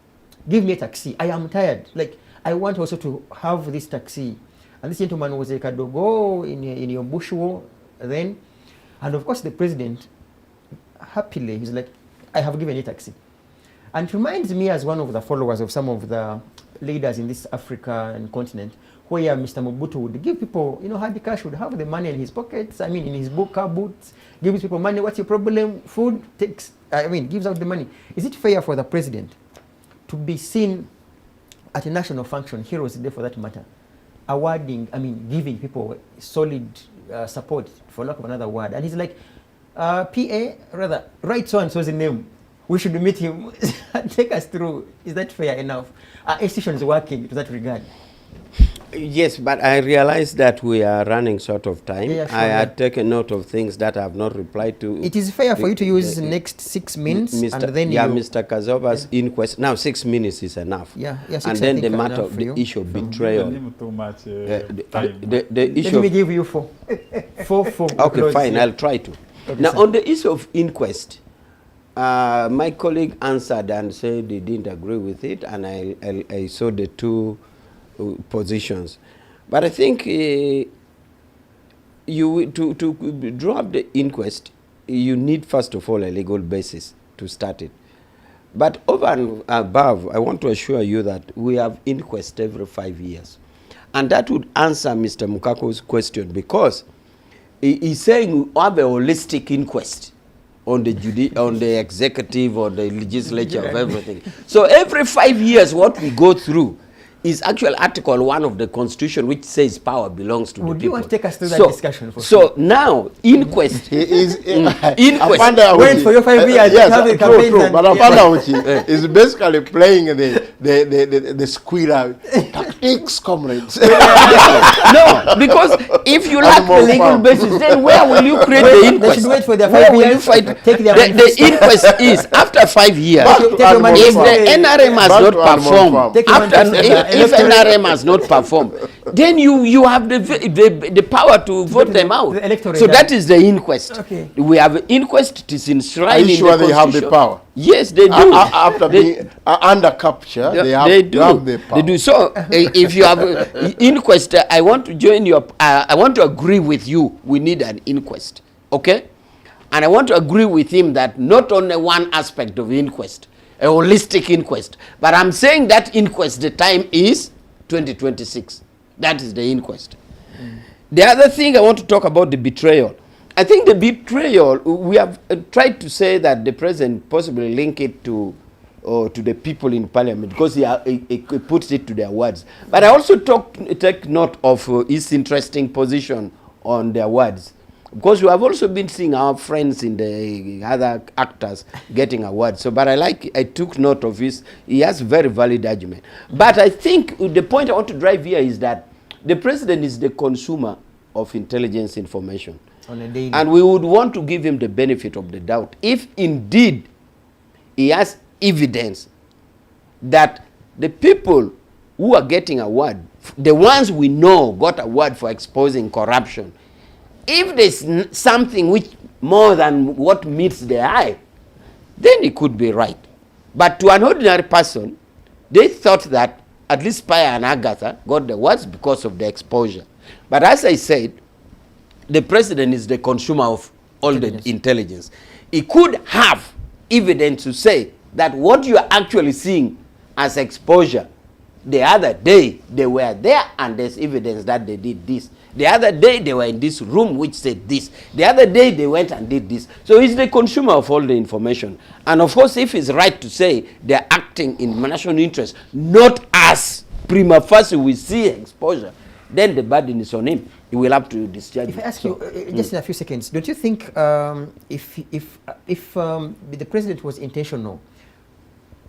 give me a taxi. I am tired. Like, I want also to have this taxi. And this gentleman was a Kadogo in your Bushwo then, and of course the president happily, he's like, I have given you a taxi. And it reminds me as one of the followers of some of the leaders in this African continent, where Mr. Mobutu would give people, you know, hard cash, would have the money in his pockets, I mean, in his car boots, gives people money, what's your problem? Food, takes, gives out the money. Is it fair for the president to be seen at a national function, Heroes Day for that matter, awarding, giving people solid support, for lack of another word, and he's like, PA, rather, write so-and-so's name. We should meet him. Take us through. Is that fair enough? Are institutions working to that regard? Yes, but I realize that we are running short of time. Yeah, sure, I had taken note of things that I have not replied to. It is fair for you to use the next 6 minutes, and then Mr. Kazooba's inquest. Now, 6 minutes is enough. Yeah, and then the matter of the issue of betrayal. Too much the issue. Let me give you four. Okay, fine. I'll try to. Okay, now, sir. on the issue of inquest, my colleague answered and said he didn't agree with it, and I saw the two positions. But I think to draw up the inquest, you need, first of all, a legal basis to start it. But over and above, I want to assure you that we have inquest every 5 years. And that would answer Mr. Mukaaku's question, because he's saying we have a holistic inquest on the executive or the legislature of everything. So every 5 years, what we go through is actual Article 1 of the Constitution, which says power belongs to the people. Would you want to take us through that discussion? So now, inquest. Inquest. Wait for your 5 years. Yes, true. But Awich is basically playing the squirrel tactics, comrades. No, because if you lack the legal basis, then where will you create the inquest? They should wait for their 5 years. The inquest is after 5 years. If the NRM has not performed, if NRM has not performed, then you have the power to vote them out. So that is the inquest. Okay. We have an inquest. It is enshrined in the Are you sure they have the power? Yes, they do. After being under capture, they have the power. They do. So if you have an inquest, I want to join your. I want to agree with you. We need an inquest, okay? And I want to agree with him that not only one aspect of the inquest, a holistic inquest, but I'm saying that inquest, the time is 2026. That is the inquest. The other thing I want to talk about, the betrayal. I think the betrayal, we have tried to say that the president possibly link it to the people in parliament, because he puts it to their words. But I also take note of his interesting position on their words, because we have also been seeing our friends in the other actors getting awards. So, but I took note of his. He has very valid argument. But I think the point I want to drive here is that the president is the consumer of intelligence information. On a daily. And we would want to give him the benefit of the doubt. If indeed he has evidence that the people who are getting award, the ones we know got award for exposing corruption, if there's something which more than what meets the eye, then it could be right. But to an ordinary person, they thought that at least Paya and Agatha got the awards because of the exposure. But as I said, the president is the consumer of all the intelligence. He could have evidence to say that what you are actually seeing as exposure, the other day they were there and there's evidence that they did this. The other day they were in this room which said this. The other day they went and did this. So he's the consumer of all the information. And of course, if it's right to say they're acting in national interest, not as prima facie we see exposure, then the burden is on him. He will have to discharge. If I ask you, just in a few seconds, don't you think if the president was intentional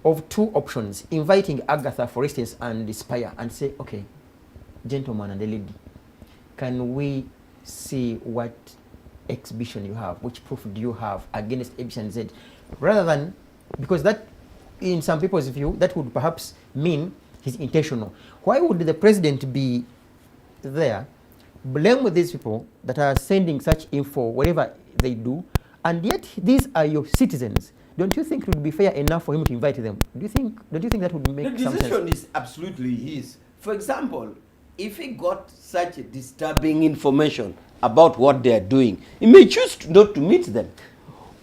of two options, inviting Agatha, for instance, and Spire, and say, okay, gentleman and the lady, can we see what exhibition you have, which proof do you have against A, B, and Z, rather than, because that, in some people's view, that would perhaps mean he's intentional. Why would the president be there, blame these people that are sending such info, whatever they do, and yet these are your citizens? Don't you think it would be fair enough for him to invite them? Don't you think that would make some sense? The decision is absolutely his. For example, if he got such disturbing information about what they are doing, he may choose not to meet them.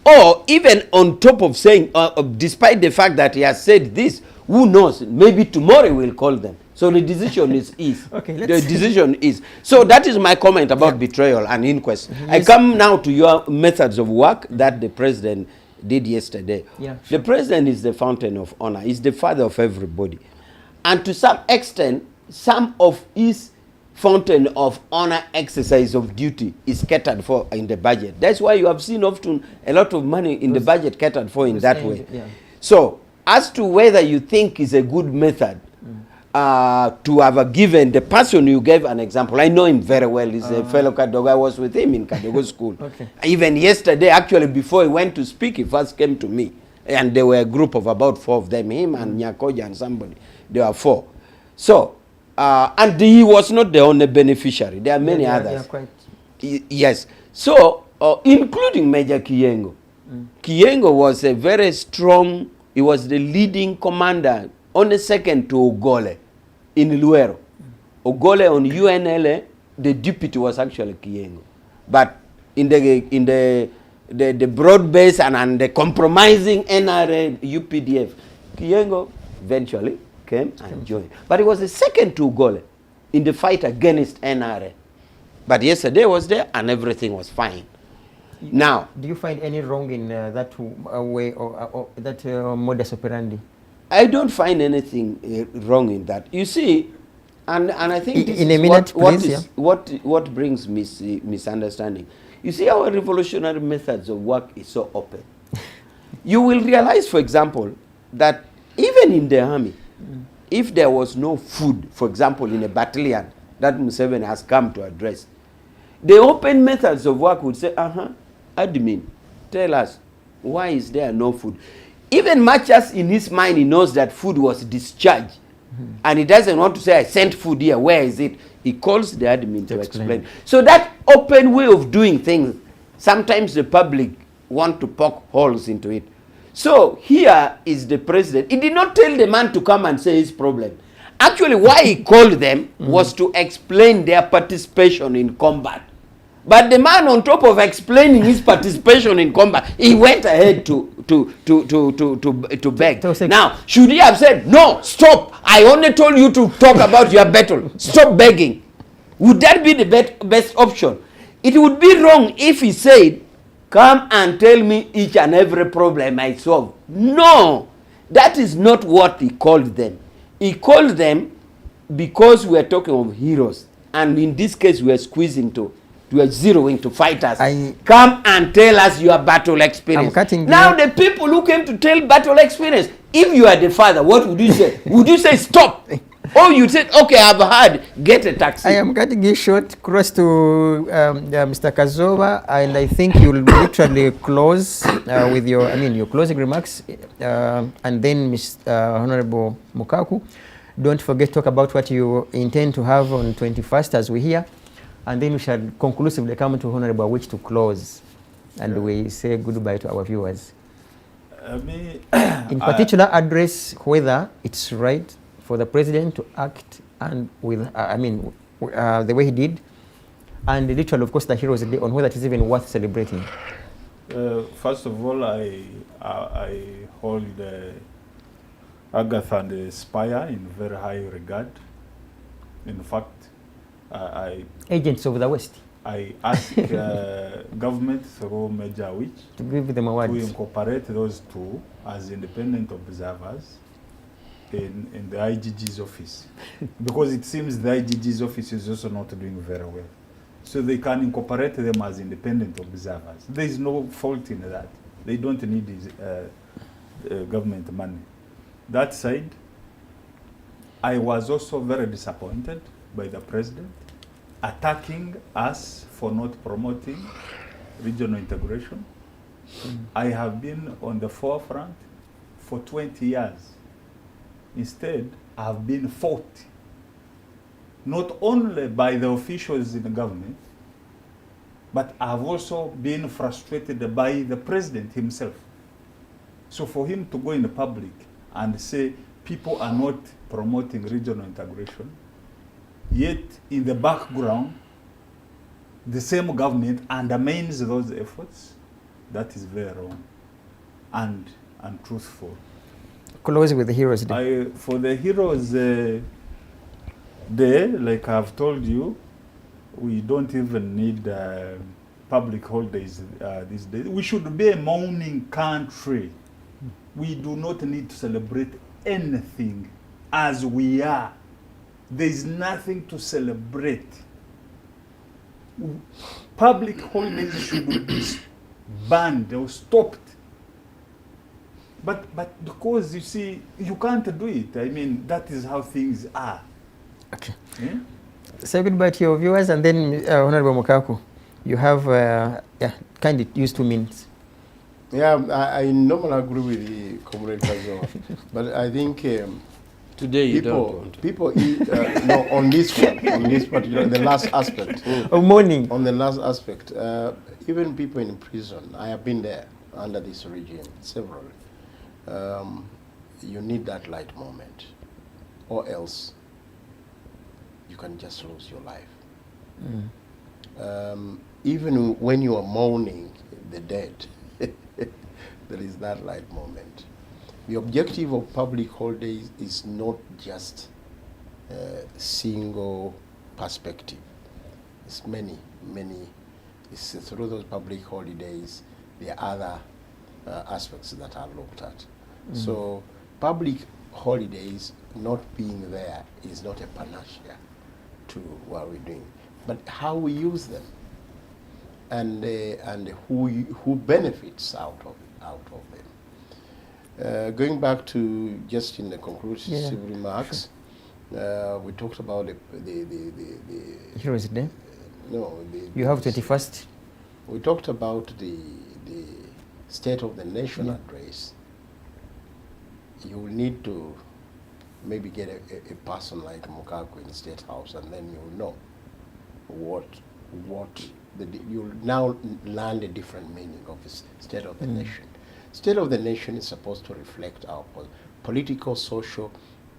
Or even on top of saying, despite the fact that he has said this, who knows, maybe tomorrow he will call them. So the decision is okay, the decision is. So that is my comment about betrayal and inquest. I come now to your methods of work that the president did yesterday. Yeah, sure. The president is the fountain of honor. He's the father of everybody. And to some extent, some of his fountain of honor exercise of duty is catered for in the budget. That's why you have seen often a lot of money in the budget catered for in that way. Yeah. So as to whether you think is a good method to have given the person you gave an example, I know him very well. He's a fellow Kadogo. I was with him in Kadogo school. Okay. Even yesterday, actually, before he went to speak, he first came to me. And there were a group of about 4 of them, him and Nyakoja and somebody. There were 4. So, and he was not the only beneficiary. There are many others. Yes. So, including Major Kiyengo. Kiyengo was a very strong, he was the leading commander, only second to Ogole in Luero. Ogole on UNLA, the deputy was actually Kiyengo. But in the broad base and the compromising NRM, UPDF, Kiyengo eventually came and joined. But he was the second to Ogole in the fight against NRM. But yesterday was there and everything was fine. Now, do you find any wrong in that way or that modus operandi? I don't find anything wrong in that. You see, and I think this in is a minute, what brings misunderstanding. You see, our revolutionary methods of work is so open. You will realize, for example, that even in the army, if there was no food, for example, in a battalion that Museveni has come to address, the open methods of work would say, admin, tell us, why is there no food? Even much as in his mind he knows that food was discharged, and he doesn't want to say, I sent food here, where is it? He calls the admin to explain. So that open way of doing things, sometimes the public want to poke holes into it. So here is the president. He did not tell the man to come and say his problem. Actually, why he called them was to explain their participation in combat. But the man, on top of explaining his participation in combat, he went ahead to beg. Now, should he have said, no, stop, I only told you to talk about your battle, stop begging? Would that be the best option? It would be wrong if he said, come and tell me each and every problem I solve. No, that is not what he called them. He called them because we are talking of heroes. And in this case, we are squeezing to are zeroing to fighters. Come and tell us your battle experience. Now the people who came to tell battle experience, if you are the father, what would you say? Would you say stop? Or you said, okay, I've heard, get a taxi. I am cutting it short, cross to Mr. Kazooba, and I think you'll literally close with your closing remarks, and then Mr. Honorable Mukaaku. Don't forget to talk about what you intend to have on 21st as we hear. And then we shall conclusively come to Honorable Awich to close, and we say goodbye to our viewers. In particular, address whether it's right for the president to act and with, the way he did, and the ritual, of course, the Heroes Day, on whether it is even worth celebrating? First of all, I hold Agatha and the Spire in very high regard. In fact, agents of the West. I ask government through Major Awich to give them awards, to incorporate those two as independent observers in the IGG's office, because it seems the IGG's office is also not doing very well. So they can incorporate them as independent observers. There is no fault in that. They don't need government money. That said, I was also very disappointed by the president attacking us for not promoting regional integration. I have been on the forefront for 20 years. Instead, I have been fought, not only by the officials in the government, but I have also been frustrated by the president himself. So for him to go in the public and say people are not promoting regional integration, yet in the background, the same government undermines those efforts, that is very wrong and untruthful. Close with the Heroes Day. For the Heroes Day, like I've told you, we don't even need public holidays these days. We should be a mourning country. We do not need to celebrate anything as we are. There is nothing to celebrate. Public holidays should be banned or stopped. But because you see, you can't do it. I mean, that is how things are. Okay. Yeah? Say goodbye to your viewers, and then Honorable Mukaaku, you have kindly use 2 minutes. Yeah, I normally agree with the Comrade Kazooba, but I think today you don't want people no, on this one, on this particular, the last aspect. Morning. On the last aspect, even people in prison, I have been there under this regime, several. You need that light moment, or else you can just lose your life. Even when you are mourning the dead, there is that light moment. The objective of public holidays is not just a single perspective. It's many. It's through those public holidays, there are other aspects that are looked at. So public holidays not being there is not a panacea to what we're doing, but how we use them, and who benefits out of them. Going back to just in the conclusive remarks, we talked about the Heroes Day. No, you have 21st. We talked about the State of the Nation address. You will need to maybe get a person like Mukaaku in the State House, and then you'll know you'll now learn a different meaning of the State of the Nation. State of the Nation is supposed to reflect our political, social,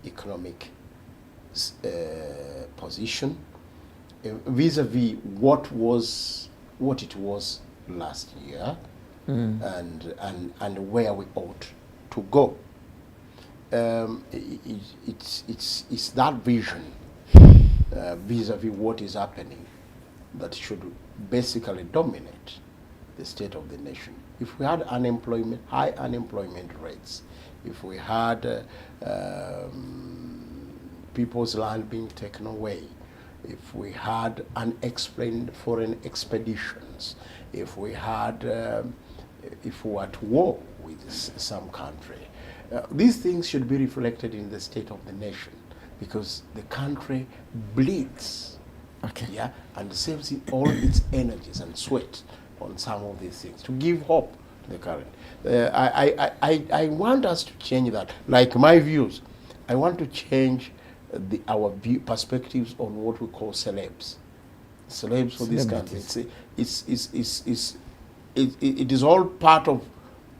economic position vis-a-vis what it was last year, and where we ought to go. It's that vision vis-a-vis what is happening that should basically dominate the state of the nation. If we had high unemployment rates, if we had people's land being taken away, if we had unexplained foreign expeditions, if we had, if we were at war with some country, these things should be reflected in the state of the nation, because the country bleeds, and saves all its energies and sweat on some of these things to give hope to the current. I want us to change that. Like my views, I want to change our perspectives on what we call celebs for this country. It is all part of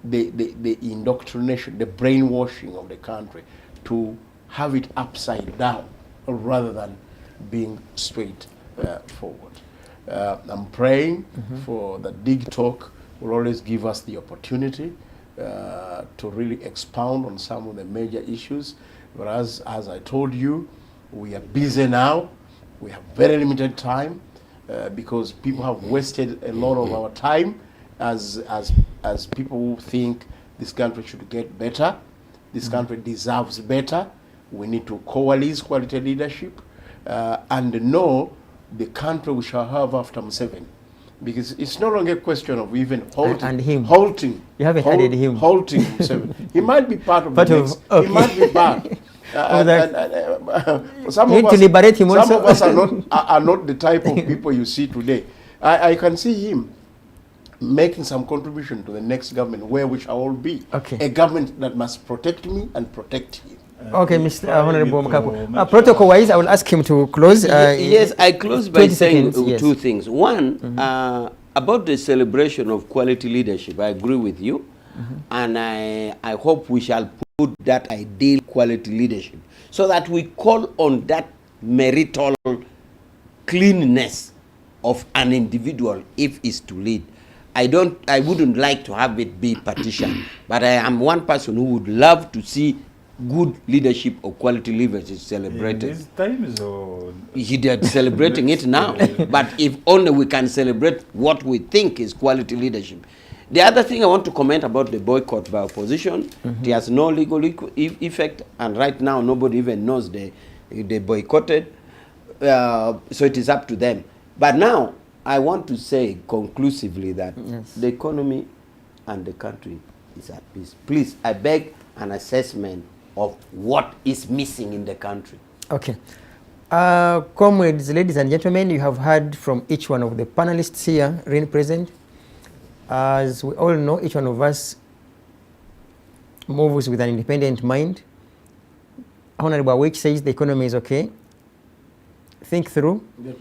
the indoctrination, the brainwashing of the country to have it upside down rather than being straight forward. I'm praying for the Dig Talk will always give us the opportunity to really expound on some of the major issues. Whereas, as I told you, we are busy now. We have very limited time because people have wasted a lot of our time as people who think this country should get better. This country deserves better. We need to coalesce quality leadership and know the country we shall have after Museveni. Because it's no longer a question of even halting. You haven't added him. Halting Museveni. He might be part of the next. Okay. He might be bad. Some of us are not the type of people you see today. I can see him making some contribution to the next government where we shall all be. Okay. A government that must protect me and protect him. Okay, Mr. Honorable Mukaaku. Protocol-wise, I will ask him to close. Yes, I close by saying seconds, two things. One, about the celebration of quality leadership, I agree with you. And I hope we shall put that ideal quality leadership so that we call on that marital cleanness of an individual if is to lead. I wouldn't like to have it be partition, but I am one person who would love to see good leadership or quality leadership celebrated. These times or They are celebrating it now, but if only we can celebrate what we think is quality leadership. The other thing I want to comment about the boycott by opposition, it has no legal effect, and right now nobody even knows they boycotted, so it is up to them. But now, I want to say conclusively that the economy and the country is at peace. Please, I beg an assessment of what is missing in the country. Okay. Comrades, ladies and gentlemen, you have heard from each one of the panelists here, present. As we all know, each one of us moves with an independent mind. Honorable Awich says the economy is okay. Think through. The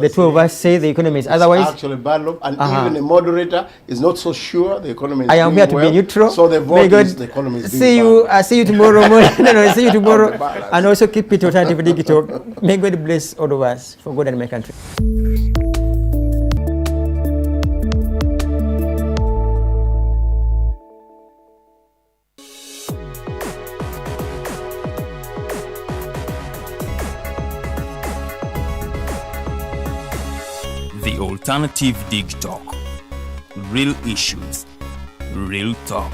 two of us say the economy is otherwise. Actually bad luck, and even a moderator is not so sure the economy is I am here to well, be neutral. So the vote is the economy is see you. See you tomorrow morning. See you tomorrow. And also keep it alternative digital. May God bless all of us for God and my country. The Alternative Dig Talk. Real issues, real talk.